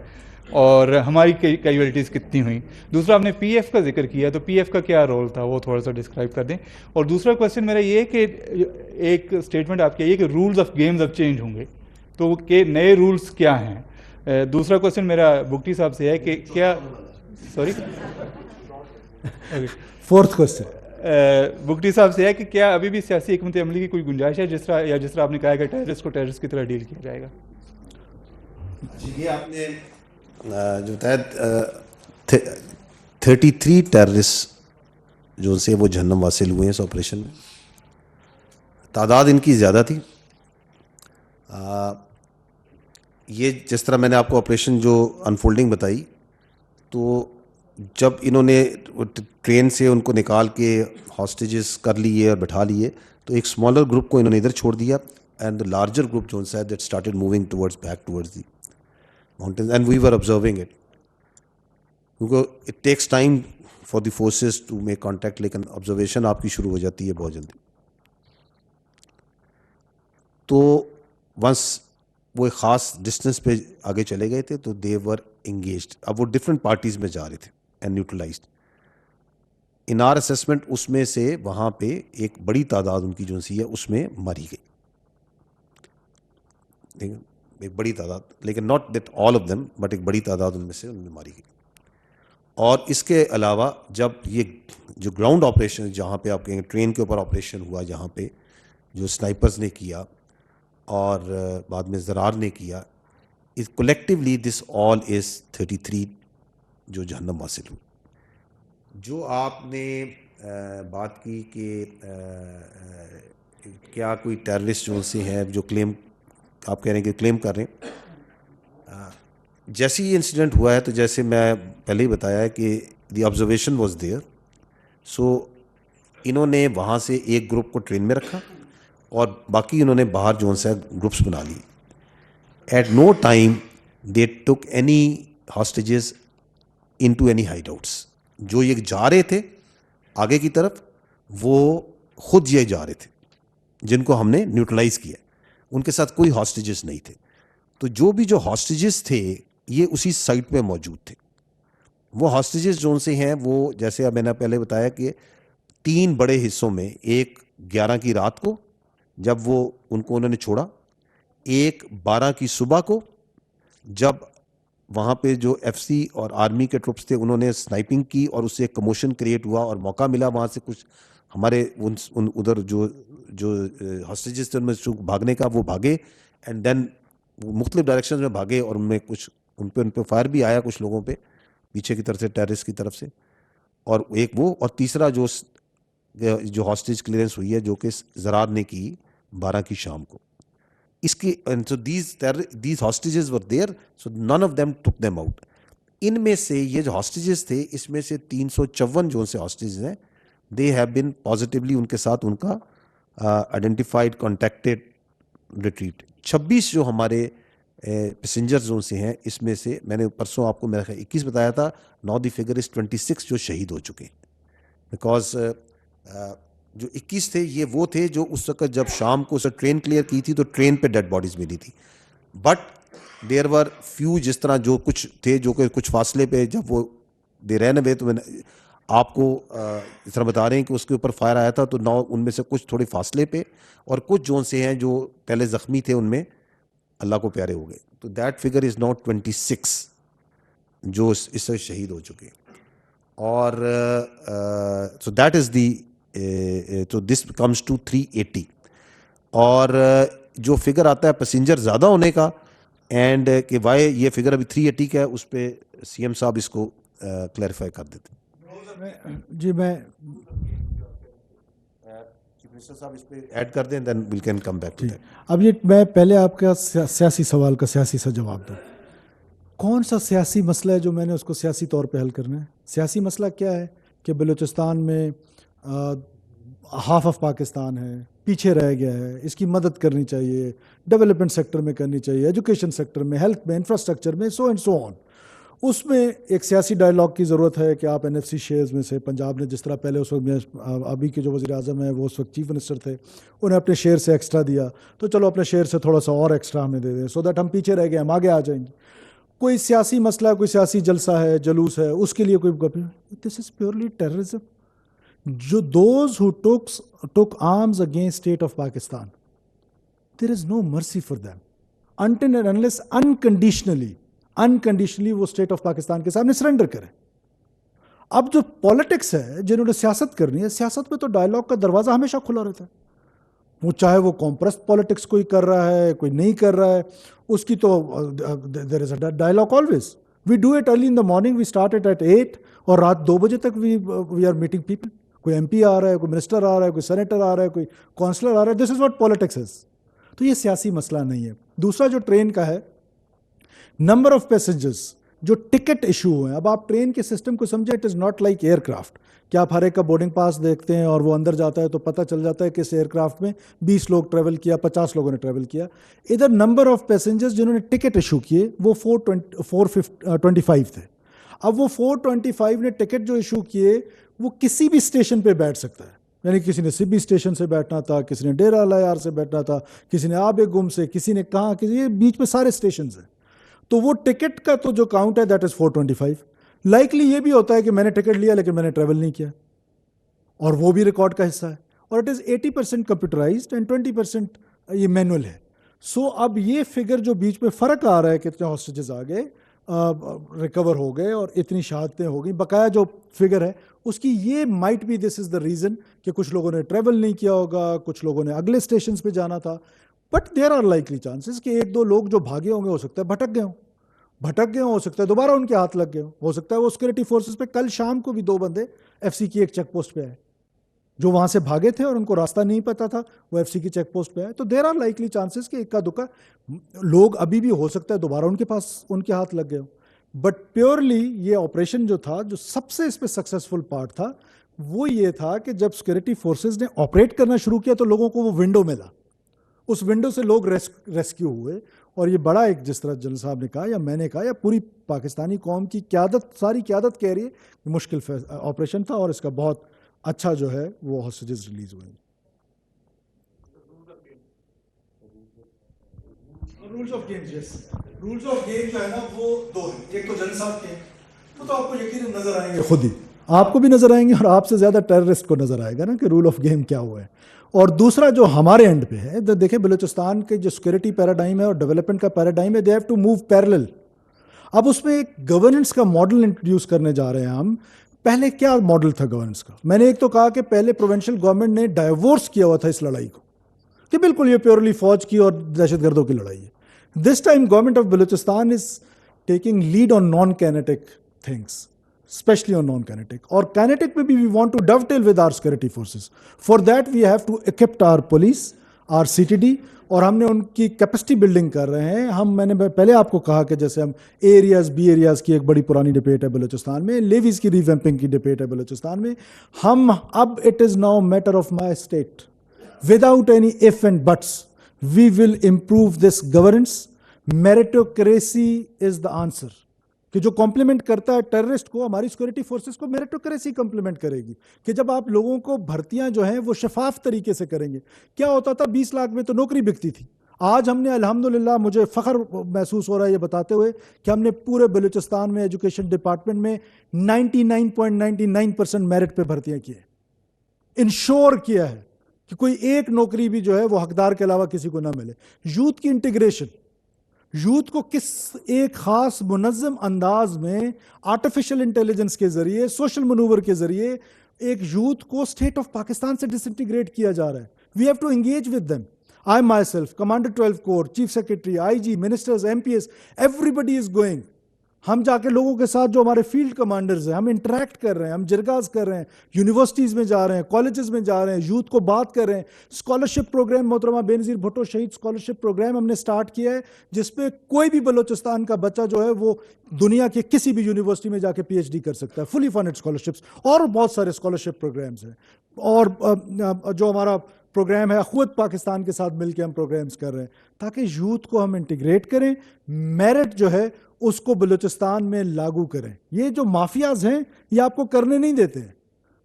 اور ہماری کیجویلٹیز کتنی ہوئیں. دوسرا آپ نے پی ایف کا ذکر کیا, تو پی ایف کا کیا رول تھا وہ تھوڑا سا ڈسکرائب کر دیں. اور دوسرا کویشچن میرا یہ کہ ایک اسٹیٹمنٹ آپ کی یہ کہ رولز آف گیمز اب چینج ہوں گے, تو کہ نئے رولز کیا ہیں. دوسرا کویشچن میرا بگٹی صاحب سے ہے کہ کیا فورتھ کویشچن بگٹی صاحب سے ہے کہ کیا ابھی بھی سیاسی حکمت عملی کی کوئی گنجائش ہے, جس طرح آپ نے کہا کہ ٹیررسٹ کو ٹیررسٹ کی طرح ڈیل کیا جائے گا. یہ آپ نے جو بتایا 33 ٹیررسٹ جو سے وہ جہنم واصل ہوئے ہیں اس آپریشن میں. تعداد ان کی زیادہ تھی. یہ جس طرح میں نے آپ کو آپریشن جو انفولڈنگ بتائی, تو جب انہوں نے ٹرین سے ان کو نکال کے ہاسٹیجز کر لیے اور بٹھا لیے, تو ایک اسمالر گروپ کو انہوں نے ادھر چھوڑ دیا, اینڈ دا لارجر گروپ جو ہے that started moving towards back towards the mountains, and we were observing it. کیونکہ it takes time for the forces to make contact, لیکن آبزرویشن آپ کی شروع ہو جاتی ہے بہت جلدی. تو ونس وہ ایک خاص ڈسٹینس پہ آگے چلے گئے تھے تو دے ور انگیجڈ. اب وہ ڈفرینٹ پارٹیز میں جا رہے تھے and neutralised. In are assessment اس میں سے وہاں پہ ایک بڑی تعداد ان کی جو سی ہے اس میں ماری گئی, ایک بڑی تعداد, لیکن not that all of them, but ایک بڑی تعداد ان میں سے ان میں ماری گئی. اور اس کے علاوہ جب یہ جو گراؤنڈ آپریشن جہاں پہ آپ کہیں گے ٹرین کے اوپر آپریشن ہوا, جہاں پہ جو سنائپرز نے کیا اور بعد میں زرار نے کیا, کولیکٹیولی دس آل از 33 جو جہنم حاصل ہوئی. جو آپ نے بات کی کہ کیا کوئی ٹیررسٹ جو سے ہیں جو کلیم آپ کہہ رہے ہیں کہ کلیم کر رہے ہیں، جیسے یہ انسیڈنٹ ہوا ہے تو جیسے میں پہلے ہی بتایا ہے کہ دی آبزرویشن واز دیئر، سو انہوں نے وہاں سے ایک گروپ کو ٹرین میں رکھا اور باقی انہوں نے باہر جو ہے گروپس بنا لیے. At no time they took any hostages into any hideouts. جو یہ جا رہے تھے آگے کی طرف وہ خود یہ جا رہے تھے جن کو ہم نے نیوٹرلائز کیا، ان کے ساتھ کوئی ہاسٹیجز نہیں تھے. تو جو بھی جو ہاسٹیجز تھے یہ اسی سائٹ پہ موجود تھے. وہ ہاسٹیجز جو سے ہیں وہ جیسے میں نے پہلے بتایا کہ 3 بڑے حصوں میں، ایک 11 کی رات کو جب وہ ان کو انہوں نے چھوڑا، ایک 12 کی صبح کو جب وہاں پہ جو ایف سی اور آرمی کے ٹروپس تھے انہوں نے سنائپنگ کی اور اس سے ایک کموشن کریٹ ہوا اور موقع ملا وہاں سے کچھ ہمارے ادھر جو ہاسٹیجز تھے ان میں بھاگنے کا، وہ بھاگے اینڈ دین مختلف ڈائریکشن میں بھاگے اور ان میں کچھ ان پہ فائر بھی آیا کچھ لوگوں پہ پیچھے کی طرف سے، ٹیررسٹ کی طرف سے. اور ایک وہ، اور تیسرا جو ہاسٹیج کلیئرنس ہوئی ہے جو کہ زرار نے کی 12 کی شام کو. اس کی so these hostages were there, so none of them took them out. ان میں سے یہ جو hostages تھے اس میں سے 354 جو ان سے hostages ہیں they have been positively ان کے ساتھ ان کا identified contacted retreat. 26 جو ہمارے پیسنجر زون سے ہیں اس میں سے میں نے پرسوں آپ کو میرا خیال 21 بتایا تھا، now the figure is 26 جو شہید ہو چکے ہیں. بیکاز جو 21 تھے یہ وہ تھے جو اس وقت جب شام کو اسے ٹرین کلیئر کی تھی تو ٹرین پہ ڈیڈ باڈیز ملی تھی. بٹ دیر ور فیو جس طرح جو کچھ تھے جو کہ کچھ فاصلے پہ جب وہ دے رہے نوے، تو میں نے آپ کو اس طرح بتا رہے ہیں کہ اس کے اوپر فائر آیا تھا تو 9 ان میں سے کچھ تھوڑے فاصلے پہ اور کچھ جو سے ہیں جو پہلے زخمی تھے ان میں اللہ کو پیارے ہو گئے. تو دیٹ فگر از ناٹ 26 جو اس سے شہید ہو چکے. اور سو دیٹ از دی تو دس کمز ٹو 380. اور جو فگر آتا ہے پیسنجر زیادہ ہونے کا اینڈ کہ وائی یہ فگر ابھی 380 کا ہے، اس پہ سی ایم صاحب اس کو کلیریفائی کر دیتے. جی میں صاحب اس پہ ایڈ کر دیں then we can come back to that. اب یہ میں پہلے آپ کا سیاسی سوال کا سیاسی سا جواب دوں. کون سا سیاسی مسئلہ ہے جو میں نے اس کو سیاسی طور پہ حل کرنا ہے؟ سیاسی مسئلہ کیا ہے کہ بلوچستان میں ہاف آف پاکستان ہے، پیچھے رہ گیا ہے، اس کی مدد کرنی چاہیے، ڈیولپمنٹ سیکٹر میں کرنی چاہیے، ایجوکیشن سیکٹر میں، ہیلتھ میں، انفراسٹرکچر میں، سو اینڈ سو آن. اس میں ایک سیاسی ڈائلاگ کی ضرورت ہے کہ آپ NFC شیئرز میں سے پنجاب نے جس طرح پہلے اس وقت ابھی کے جو وزیر اعظم ہیں وہ اس وقت چیف منسٹر تھے، انہیں اپنے شیئر سے ایکسٹرا دیا تو چلو اپنے شیئر سے تھوڑا سا اور ایکسٹرا ہمیں دے دیں سو دیٹ ہم پیچھے رہ گئے، ہم آگے آ جائیں گے. کوئی سیاسی مسئلہ، کوئی سیاسی جلسہ ہے، جلوس ہے، اس کے لیے کوئی دس از پیورلی ٹیررزم. جو those who took arms against state of Pakistan, there is no mercy for them until and unless unconditionally وہ اسٹیٹ آف پاکستان کے سامنے سرنڈر کریں. اب جو پالیٹکس ہے جنہوں نے سیاست کرنی ہے، سیاست میں تو ڈائلاگ کا دروازہ ہمیشہ کھلا رہتا ہے. وہ چاہے وہ کمپریسڈ پالیٹکس کوئی کر رہا ہے، کوئی نہیں کر رہا ہے، اس کی تو there is a dialogue always. We do it early in the morning, we start it at 8 اور رات 2 بجے تک وی آر میٹنگ پیپل. کوئی MP آ رہا ہے، کوئی منسٹر آ رہا ہے، کوئی سینیٹر آ رہا ہے، کوئی کونسلر آ رہا ہے. This is what politics is. تو یہ سیاسی مسئلہ نہیں ہے. دوسرا جو ٹرین کا ہے، نمبر آف پیسنجرز جو ٹکٹ ایشو ہوئے ہیں. اب آپ ٹرین کے سسٹم کو سمجھیں، it is not like aircraft کہ آپ ہر ایک کا بورڈنگ پاس دیکھتے ہیں اور وہ اندر جاتا ہے تو پتہ چل جاتا ہے کہ اس ایئر کرافٹ میں 20 لوگ ٹریول کیا، 50 لوگوں نے ٹریول کیا. ادھر نمبر آف پیسنجرز جنہوں نے ٹکٹ ایشو کیے وہ 425 تھے. اب وہ 425 نے ٹکٹ جو ایشو کیے وہ کسی بھی اسٹیشن پہ بیٹھ سکتا ہے. یعنی کسی نے سبی اسٹیشن سے بیٹھنا تھا، کسی نے ڈیرہ الایار سے بیٹھنا تھا، کسی نے آب گم سے، کسی نے کہاں، کسی بیچ میں سارے اسٹیشنز ہیں. تو وہ ٹکٹ کا تو جو کاؤنٹ ہے دیٹ از 425. لائکلی یہ بھی ہوتا ہے کہ میں نے ٹکٹ لیا لیکن میں نے ٹریول نہیں کیا اور وہ بھی ریکارڈ کا حصہ ہے. اور اٹ از 80% کمپیوٹرائزڈ اینڈ 20% یہ مینول ہے. سو اب یہ فگر جو بیچ میں فرق آ رہا ہے کہ اتنے ہاسٹیجز آ گئے، ریکور ہو گئے اور اتنی شہادتیں ہو گئیں، بقایا جو فگر ہے اس کی یہ might be this is the reason کہ کچھ لوگوں نے ٹریول نہیں کیا ہوگا، کچھ لوگوں نے اگلے اسٹیشنز پہ جانا تھا. But there are likely chances کہ 1-2 لوگ جو بھاگے ہوں گے ہو سکتا ہے بھٹک گئے ہوں. بھٹک گئے ہو سکتا ہے دوبارہ ان کے ہاتھ لگ گئے ہو سکتا ہے وہ سیکورٹی فورسز پہ کل شام کو بھی 2 بندے ایف سی کی ایک چیک پوسٹ پہ آئے جو وہاں سے بھاگے تھے اور ان کو راستہ نہیں پتا تھا, وہ ایف سی کی چیک پوسٹ پہ آئے. تو دیر آر لائکلی چانسز کہ اکا دکا لوگ ابھی بھی ہو سکتا ہے دوبارہ ان کے ہاتھ لگ گئے ہوں. بٹ پیورلی یہ آپریشن جو تھا, جو سب سے اس پہ سکسیسفل پارٹ تھا وہ یہ تھا کہ جب سیکورٹی فورسز نے آپریٹ کرنا شروع کیا تو لوگوں کو وہ ونڈو ملا, اس ونڈو سے لوگ ریسکیو ہوئے. اور یہ بڑا ایک, جس طرح جنرل صاحب نے کہا یا میں نے کہا یا پوری پاکستانی قوم کی قیادت, ساری قیادت کہہ رہی ہے کہ مشکل آپریشن تھا اور اس کا بہت اچھا جو ہے وہ ہاسٹیجز ریلیز ہوئے. Rules of game, yes, rules of game جو ہے نا وہ 2 ہیں. ایک تو جنرل صاحب کے وہ تو آپ کو یقیناً نظر آئیں گے, خود ہی آپ کو بھی نظر آئیں گے اور آپ سے زیادہ ٹیررسٹ کو نظر آئے گا نا کہ رول آف گیم کیا ہوا ہے. اور دوسرا جو ہمارے اینڈ پہ ہے, دیکھیں بلوچستان کے جو سیکورٹی پیراڈائم ہے اور ڈیولپمنٹ کا پیراڈائم ہے, they have to move parallel. اب اس میں ایک گورننس کا ماڈل انٹروڈیوس کرنے جا رہے ہیں ہم. پہلے کیا ماڈل تھا گورننس کا؟ میں نے ایک تو کہا کہ پہلے پروونشل گورنمنٹ نے ڈائیورس کیا ہوا تھا اس لڑائی کو کہ بالکل یہ پیورلی فوج کی اور دہشت گردوں کی لڑائی ہے. This time government of Balochistan is taking lead on non kinetic things, especially on non-kinetic. Or kinetic maybe we want to dovetail with our security forces. For that we have to equip our police, our CTD, اور ہم نے ان کی capacity building کر رہے ہیں. میں نے پہلے آپ کو کہا کہ جیسے ہم ایریاز بی ایریاز کی ایک بڑی پرانی ڈبیٹ ہے بلوچستان میں, لیویز کی ریویمپنگ کی ڈبیٹ ہے بلوچستان میں. ہم اب it is now matter of my state without any if and buts we will improve this governance. Meritocracy is the answer. کہ جو کمپلیمنٹ کرتا ہے ٹیررسٹ کو, ہماری سیکورٹی فورسز کو میریٹوکریسی کمپلیمنٹ کرے گی کہ جب آپ لوگوں کو بھرتیاں جو ہیں وہ شفاف طریقے سے کریں گے. کیا ہوتا تھا 20 لاکھ میں تو نوکری بکتی تھی. آج ہم نے الحمدللہ, مجھے فخر محسوس ہو رہا ہے یہ بتاتے ہوئے کہ ہم نے پورے بلوچستان میں ایجوکیشن ڈپارٹمنٹ میں 99.99% میرٹ پہ بھرتیاں کی ہیں. انشور کیا ہے کہ کوئی ایک نوکری بھی جو ہے وہ حقدار کے علاوہ کسی کو نہ ملے. یوتھ کی انٹیگریشن, یوتھ کو کس ایک خاص منظم انداز میں آرٹیفیشل انٹیلیجنس کے ذریعے, سوشل منوور کے ذریعے ایک یوتھ کو اسٹیٹ آف پاکستان سے ڈس انٹیگریٹ کیا جا رہا ہے. We have to engage with them. I myself, commander 12 corps, chief secretary, I G, ministers, M P S, everybody is going. ہم جا کے لوگوں کے ساتھ جو ہمارے فیلڈ کمانڈرز ہیں, ہم انٹریکٹ کر رہے ہیں, ہم جرگاز کر رہے ہیں, یونیورسٹیز میں جا رہے ہیں, کالجز میں جا رہے ہیں, یوتھ کو بات کر رہے ہیں. اسکالرشپ پروگرام محترمہ بینظیر بھٹو شہید اسکالرشپ پروگرام ہم نے سٹارٹ کیا ہے, جس پہ کوئی بھی بلوچستان کا بچہ جو ہے وہ دنیا کے کسی بھی یونیورسٹی میں جا کے PhD کر سکتا ہے. فلی فنڈڈ اسکالرشپس اور بہت سارے اسکالرشپ پروگرامز ہیں. اور جو ہمارا پروگرام ہے اخوت پاکستان کے ساتھ مل کے ہم پروگرامز کر رہے ہیں تاکہ یوتھ کو ہم انٹیگریٹ کریں, میرٹ جو ہے اس کو بلوچستان میں لاگو کریں. یہ جو مافیاز ہیں یہ آپ کو کرنے نہیں دیتے ہیں,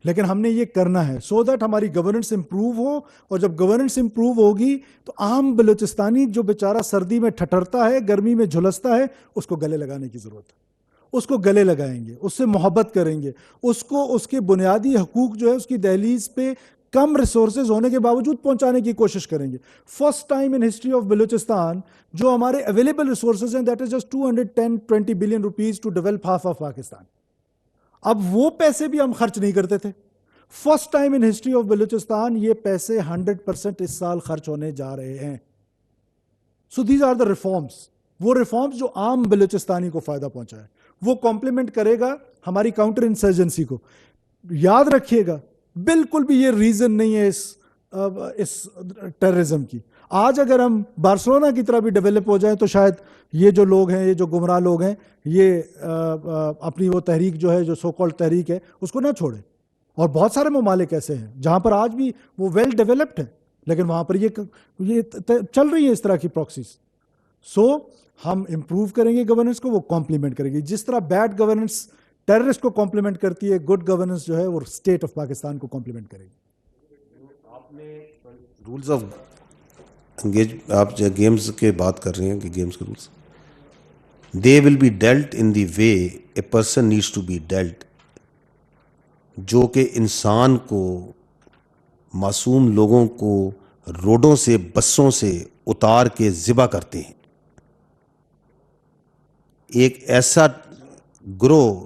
لیکن ہم نے یہ کرنا ہے سو دیٹ ہماری گورننس امپروو ہو. اور جب گورننس امپروو ہوگی تو عام بلوچستانی جو بیچارہ سردی میں ٹھٹرتا ہے, گرمی میں جھلستا ہے, اس کو گلے لگانے کی ضرورت ہے. اس کو گلے لگائیں گے, اس سے محبت کریں گے, اس کو اس کے بنیادی حقوق جو ہے اس کی دہلیز پہ کم ریسورسز ہونے کے باوجود پہنچانے کی کوشش کریں گے. First time in history of Balochistan جو ہمارے اویلیبل ریسورسز ہیں that is just 210-20 billion rupees two develop half of Pakistan. اب وہ پیسے بھی ہم خرچ نہیں کرتے تھے. First time in history of Balochistan یہ پیسے 100% اس سال خرچ ہونے جا رہے ہیں. So these are the reforms. وہ ریفارمس جو عام بلوچستانی کو فائدہ پہنچا ہے وہ کمپلیمنٹ کرے گا ہماری کاؤنٹر انسرجنسی کو. یاد رکھیے گا بالکل بھی یہ ریزن نہیں ہے اس ٹیررزم کی. آج اگر ہم بارسلونا کی طرح بھی ڈیولپ ہو جائیں تو شاید یہ جو لوگ ہیں, یہ جو گمراہ لوگ ہیں, یہ اپنی وہ تحریک جو ہے, جو سو کالڈ تحریک ہے, اس کو نہ چھوڑیں. اور بہت سارے ممالک ایسے ہیں جہاں پر آج بھی وہ ویل ڈیولپڈ ہیں لیکن وہاں پر یہ چل رہی ہے اس طرح کی پراکسیز. سو ہم امپروو کریں گے گورننس کو, وہ کمپلیمنٹ کریں گے. جس طرح بیڈ گورننس ٹیررسٹ کو کمپلیمنٹ کرتی ہے, گڈ گورننس جو ہے وہ اسٹیٹ آف پاکستان کو کمپلیمنٹ کرے گی. آپ نے رولز آف انگیج, آپ جو گیمز کے بات کر رہے ہیں کہ گیمز کے rules, they will be dealt in the way a person needs to be dealt, جو کہ انسان کو, معصوم لوگوں کو روڈوں سے, بسوں سے اتار کے ذبح کرتے ہیں. ایک ایسا گروہ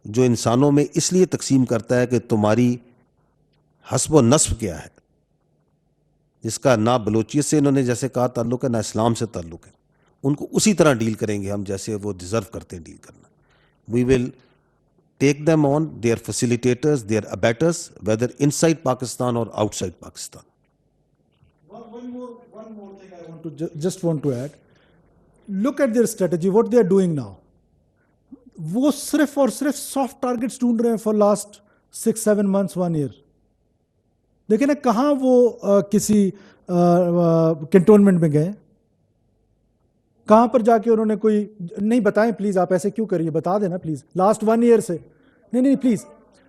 جو انسانوں میں اس لیے تقسیم کرتا ہے کہ تمہاری حسب و نسب کیا ہے, جس کا نہ بلوچیت سے انہوں نے جیسے کہا تعلق ہے, نہ اسلام سے تعلق ہے, ان کو اسی طرح ڈیل کریں گے ہم جیسے وہ ڈیزرو کرتے ہیں ڈیل کرنا. وی ول ٹیک them on, they are facilitators, they are abettors, whether inside Pakistan or outside Pakistan. One more thing I want to just want to add. Look at their strategy, what they are doing now. وہ صرف اور صرف soft targets ڈھونڈ رہے ہیں for last 6-7 months 1 year. دیکھیں نا کہاں وہ کسی کنٹونمنٹ میں گئے, کہاں پر جا کے انہوں نے کوئی نہیں بتائیں پلیز, آپ ایسے کیوں کریے, بتا دینا پلیز. لاسٹ 1 year سے نہیں please,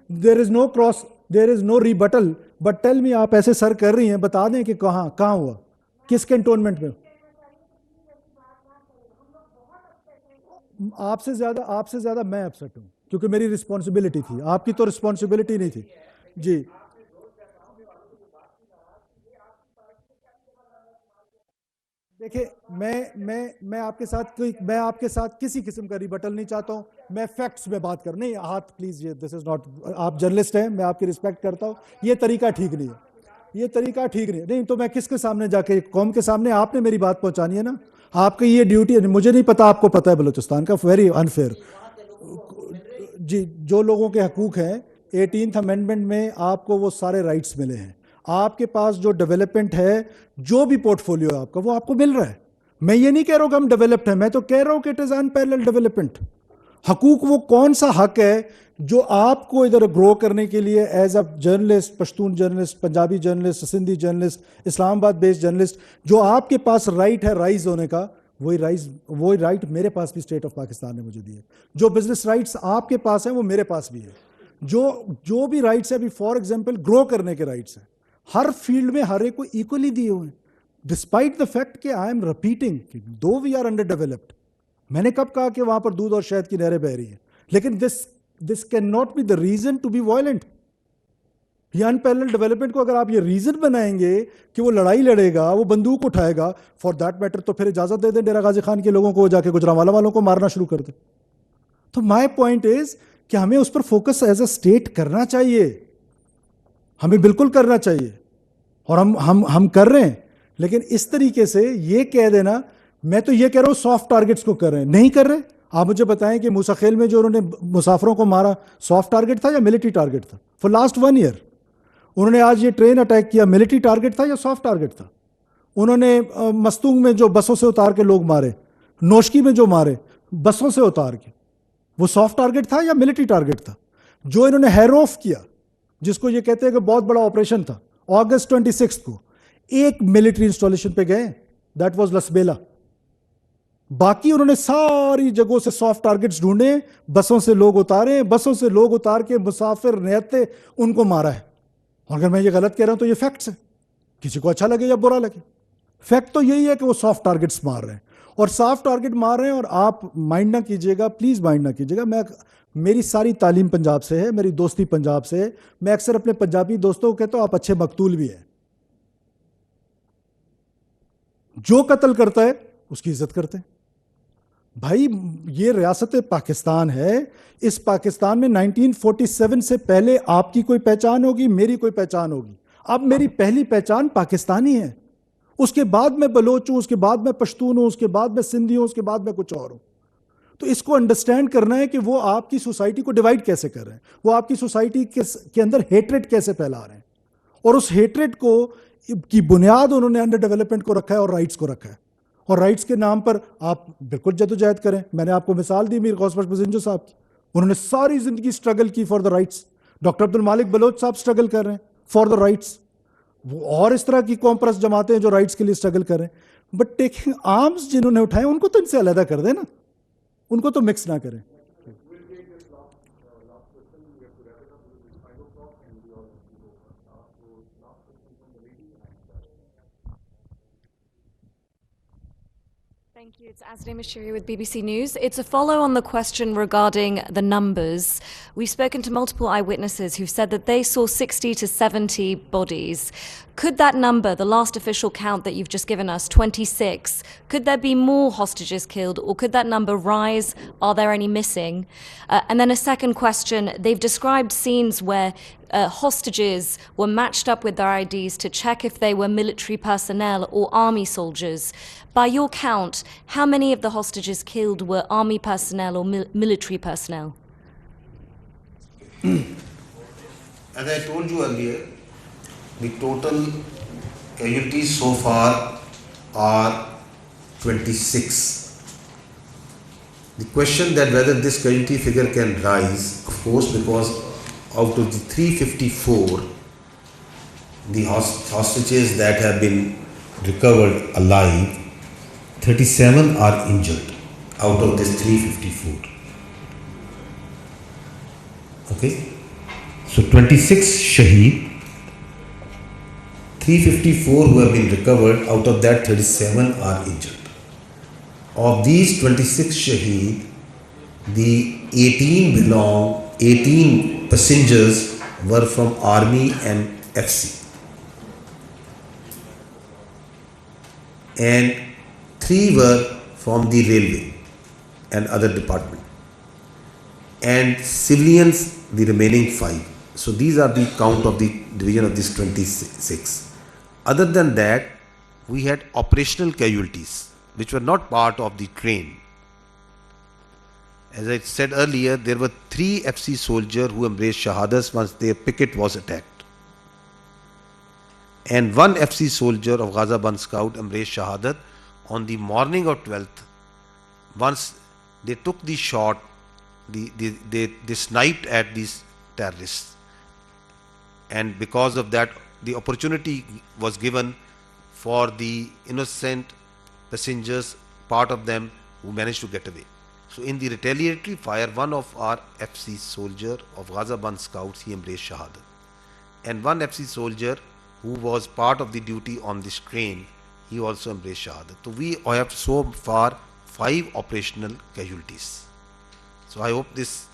there is no cross, there is no rebuttal, but tell me, آپ ایسے سر کر رہی ہیں, بتا دیں کہ کہاں ہوا, کس کنٹونمنٹ میں. آپ سے زیادہ میں اپسٹ ہوں کیونکہ میری رسپانسبلٹی تھی, آپ کی تو رسپانسبلٹی نہیں تھی. جی دیکھیں, میں آپ کے ساتھ کسی قسم کا ریبٹل نہیں چاہتا ہوں, میں فیکٹس میں بات کر, نہیں ہاتھ پلیز, یہ دس از ناٹ, آپ جرنلسٹ ہیں, میں آپ کی رسپیکٹ کرتا ہوں, یہ طریقہ ٹھیک نہیں ہے, نہیں تو میں کس کے سامنے جا کے, قوم کے سامنے آپ نے میری بات پہنچانی ہے نا, آپ کی یہ ڈیوٹی ہے. مجھے نہیں پتا, آپ کو پتا ہے بلوچستان کا, ویری انفیئر. جی جو لوگوں کے حقوق ہیں 18th امینڈمنٹ میں آپ کو وہ سارے رائٹس ملے ہیں, آپ کے پاس جو ڈیولپمنٹ ہے, جو بھی پورٹ فولیو ہے آپ کا, وہ آپ کو مل رہا ہے. میں یہ نہیں کہہ رہا ہوں کہ ہم ڈیولپڈ ہیں, میں تو کہہ رہا ہوں کہ اٹ از انپیرلل ڈیولپمنٹ. حقوق وہ کون سا حق ہے جو آپ کو ادھر گرو کرنے کے لیے as a journalist, Pashtun journalist, Punjabi journalist, Sindhi journalist, Islamabad based journalist, جو آپ کے پاس رائٹ ہے رائز ہونے کا, وہی رائٹ میرے پاس بھی اسٹیٹ آف پاکستان نے مجھے دی ہے. جو بزنس رائٹس آپ کے پاس ہیں وہ میرے پاس بھی ہے. جو بھی رائٹس ہیں, ابھی فار ایگزامپل گرو کرنے کے رائٹس ہیں, ہر فیلڈ میں ہر ایک کو ایکولی دیے ہوئے ہیں, ڈسپائٹ دا فیکٹ کہ I am repeating though we are underdeveloped. میں نے کب کہا کہ وہاں پر دودھ اور شہد کی نہریں بہ رہی ہیں, لیکن this can not be the reason to be violent. یہ انپیرلل ڈیولپمنٹ کو اگر آپ یہ ریزن بنائیں گے کہ وہ لڑائی لڑے گا, وہ بندوق اٹھائے گا, فار دیٹ میٹر تو پھر اجازت دے دیں ڈیرہ غازی خان کے لوگوں کو جا کے گجرانوالہ والوں کو مارنا شروع کر دیں. تو مائی پوائنٹ از کہ ہمیں اس پر فوکس ایز اے اسٹیٹ کرنا چاہیے, ہمیں بالکل کرنا چاہیے, اور ہم کر رہے ہیں. لیکن اس طریقے سے یہ کہہ دینا, میں تو یہ کہہ رہا ہوں سافٹ ٹارگٹس کو کر رہے ہیں, نہیں کر رہے. آپ مجھے بتائیں کہ موسیٰ خیل میں جو انہوں نے مسافروں کو مارا, سافٹ ٹارگٹ تھا یا ملٹری ٹارگٹ تھا فار لاسٹ 1 year؟ انہوں نے آج یہ ٹرین اٹیک کیا, ملٹری ٹارگٹ تھا یا سافٹ ٹارگٹ تھا؟ انہوں نے مستونگ میں جو بسوں سے اتار کے لوگ مارے, نوشکی میں جو مارے بسوں سے اتار کے, وہ سافٹ ٹارگٹ تھا یا ملٹری ٹارگٹ تھا؟ جو انہوں نے ہیروف کیا, جس کو یہ کہتے ہیں کہ بہت بڑا آپریشن تھا, August 26 کو ایک ملٹری انسٹالیشن پہ گئے, دیٹ واز لسبیلا. باقی انہوں نے ساری جگہوں سے سافٹ ٹارگٹس ڈھونڈے, بسوں سے لوگ اتارے, بسوں سے لوگ اتار کے مسافر نہتے ان کو مارا ہے. اور اگر میں یہ غلط کہہ رہا ہوں تو یہ فیکٹس ہیں, کسی کو اچھا لگے یا برا لگے, فیکٹ تو یہی ہے کہ وہ سافٹ ٹارگٹس مار رہے ہیں. اور سافٹ ٹارگٹ مار رہے ہیں, اور آپ مائنڈ نہ کیجیے گا, پلیز مائنڈ نہ کیجیے گا, میری ساری تعلیم پنجاب سے ہے, میری دوستی پنجاب سے ہے. میں اکثر اپنے پنجابی دوستوں کو کہتا ہوں آپ اچھے مقتول بھی ہیں. جو قتل کرتا ہے اس کی عزت کرتے ہیں. بھائی یہ ریاست پاکستان ہے, اس پاکستان میں 1947 سے پہلے آپ کی کوئی پہچان ہوگی, میری کوئی پہچان ہوگی. اب میری پہلی پہچان پاکستانی ہے, اس کے بعد میں بلوچ ہوں, اس کے بعد میں پشتون ہوں, اس کے بعد میں سندھی ہوں, اس کے بعد میں کچھ اور ہوں. تو اس کو انڈرسٹینڈ کرنا ہے کہ وہ آپ کی سوسائٹی کو ڈیوائڈ کیسے کر رہے ہیں, وہ آپ کی سوسائٹی کے اندر ہیٹریٹ کیسے پھیلا رہے ہیں, اور اس ہیٹریٹ کو کی بنیاد انہوں نے انڈر ڈیولپمنٹ کو رکھا ہے اور رائٹس کو رکھا ہے. اور رائٹس کے نام پر آپ بالکل جدوجہد کریں. میں نے آپ کو مثال دی میر غوث بخش بزنجو صاحب کی, انہوں نے ساری زندگی اسٹرگل کی فار دا رائٹس. ڈاکٹر عبد المالک بلوچ صاحب اسٹرگل کر رہے ہیں فار دا رائٹس. اور اس طرح کی قوم پرست جماعتیں ہیں جو رائٹس کے لیے اسٹرگل کر رہے ہیں. بٹ ٹیکنگ آرمز جنہوں نے اٹھائے ان کو تو ان سے علیحدہ کر دیں نا, ان کو تو مکس نہ کریں. Thank you. It's Azreen Mashiri with BBC News. It's a follow on the question regarding the numbers. We've spoken to multiple eyewitnesses who've said that they saw 60 to 70 bodies. Could that number, the last official count that you've just given us, 26, could there be more hostages killed, or could that number rise? Are there any missing? And then a second question, they've described scenes where hostages were matched up with their IDs to check if they were military personnel or army soldiers. By your count, how many of the hostages killed were army personnel or military personnel? As I told you earlier, the total casualties so far are 26. The question that whether this casualty figure can rise, of course, because out of the 354, the hostages that have been recovered alive, 37 are injured out of this 354. Okay? So 26 shaheed, 354 who have been recovered, out of that 37 are injured. Of these 26 shaheed, the 18 passengers were from Army and FC. And 3 were from the railway and other department. And civilians, the remaining 5. So these are the count of the division of this 26. Other than that, we had operational casualties, which were not part of the train. As I said earlier, there were 3 FC soldiers who embraced shahadas once their picket was attacked. And 1 FC soldier of Ghazaban Scout embraced shahadat on the morning of 12th. Once they took the shot, they sniped at these terrorists. And because of that, the opportunity was given for the innocent passengers, part of them who managed to get away. So in the retaliatory fire, one of our FC soldier of Ghazaban Scouts, he embraced shahadat. And 1 FC soldier who was part of the duty on this train, he also embraced shahadat. So we have so far 5 operational casualties. So I hope this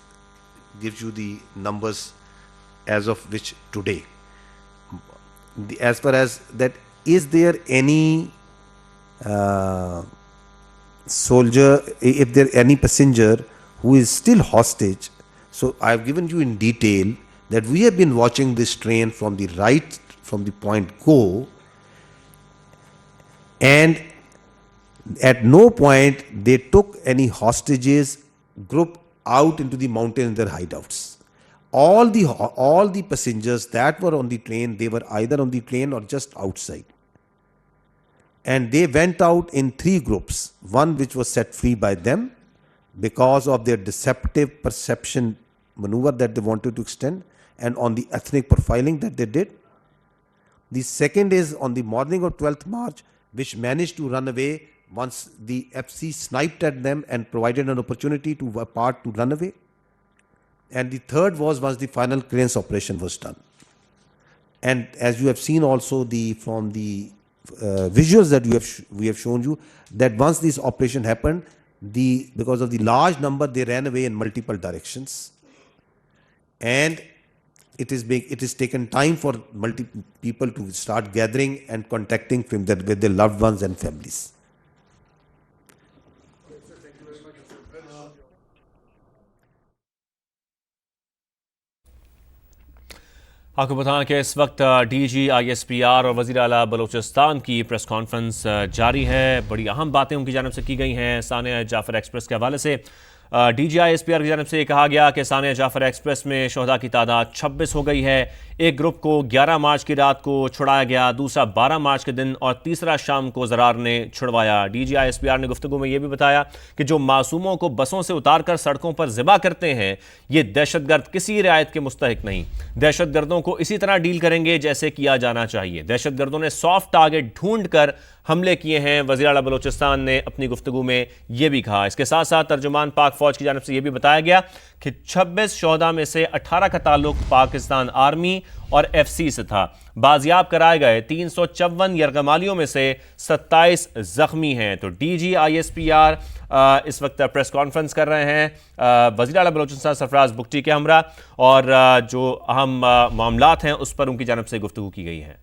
gives you the numbers as of which today. As far as that, is there any soldier, if there any passenger who is still hostage? So I have given you in detail that we have been watching this train from the right, from the point go, and at no point they took any hostages group out into the mountain in their hideouts. All the passengers that were on the train, they were either on the train or just outside. And they went out in 3 groups. One which was set free by them because of their deceptive perception maneuver that they wanted to extend, and on the ethnic profiling that they did. The second is on the morning of 12th March, which managed to run away once the FC sniped at them and provided an opportunity to run away. And the third was once the final clearance operation was done. And as you have seen also from the visuals that we have shown you, that once this operation happened, because of the large number, they ran away in multiple directions. And it is taken time for people to start gathering and contacting with their loved ones and families. آپ کو بتائیں کہ اس وقت D G I S P R اور وزیر اعلیٰ بلوچستان کی پریس کانفرنس جاری ہے. بڑی اہم باتیں ان کی جانب سے کی گئی ہیں. ثانیہ جعفر ایکسپریس کے حوالے سے D G I S P R کی جانب سے یہ کہا گیا کہ ثانیہ جعفر ایکسپریس میں شہداء کی تعداد 26 ہو گئی ہے. ایک گروپ کو 11 مارچ کی رات کو چھڑایا گیا, دوسرا 12 مارچ کے دن, اور تیسرا شام کو زرار نے چھڑوایا. D G I S P R نے گفتگو میں یہ بھی بتایا کہ جو معصوموں کو بسوں سے اتار کر سڑکوں پر ذبح کرتے ہیں, یہ دہشت گرد کسی رعایت کے مستحق نہیں. دہشت گردوں کو اسی طرح ڈیل کریں گے جیسے کیا جانا چاہیے. دہشت گردوں نے سافٹ ٹارگٹ ڈھونڈ کر حملے کیے ہیں. وزیر اعلیٰ بلوچستان نے اپنی گفتگو میں یہ بھی کہا. اس کے ساتھ ساتھ ترجمان پاک فوج کی جانب سے یہ بھی بتایا گیا کہ 26 شہداء میں سے 18 کا تعلق پاکستان آرمی اور ایف سی سے تھا. بازیاب کرائے گئے 354 یرغمالیوں میں سے 27 زخمی ہیں. تو D G I S P R اس وقت پریس کانفرنس کر رہے ہیں وزیر اعلیٰ بلوچستان سرفراز بگٹی کے ہمراہ, اور جو اہم معاملات ہیں اس پر ان کی جانب سے گفتگو کی گئی ہے.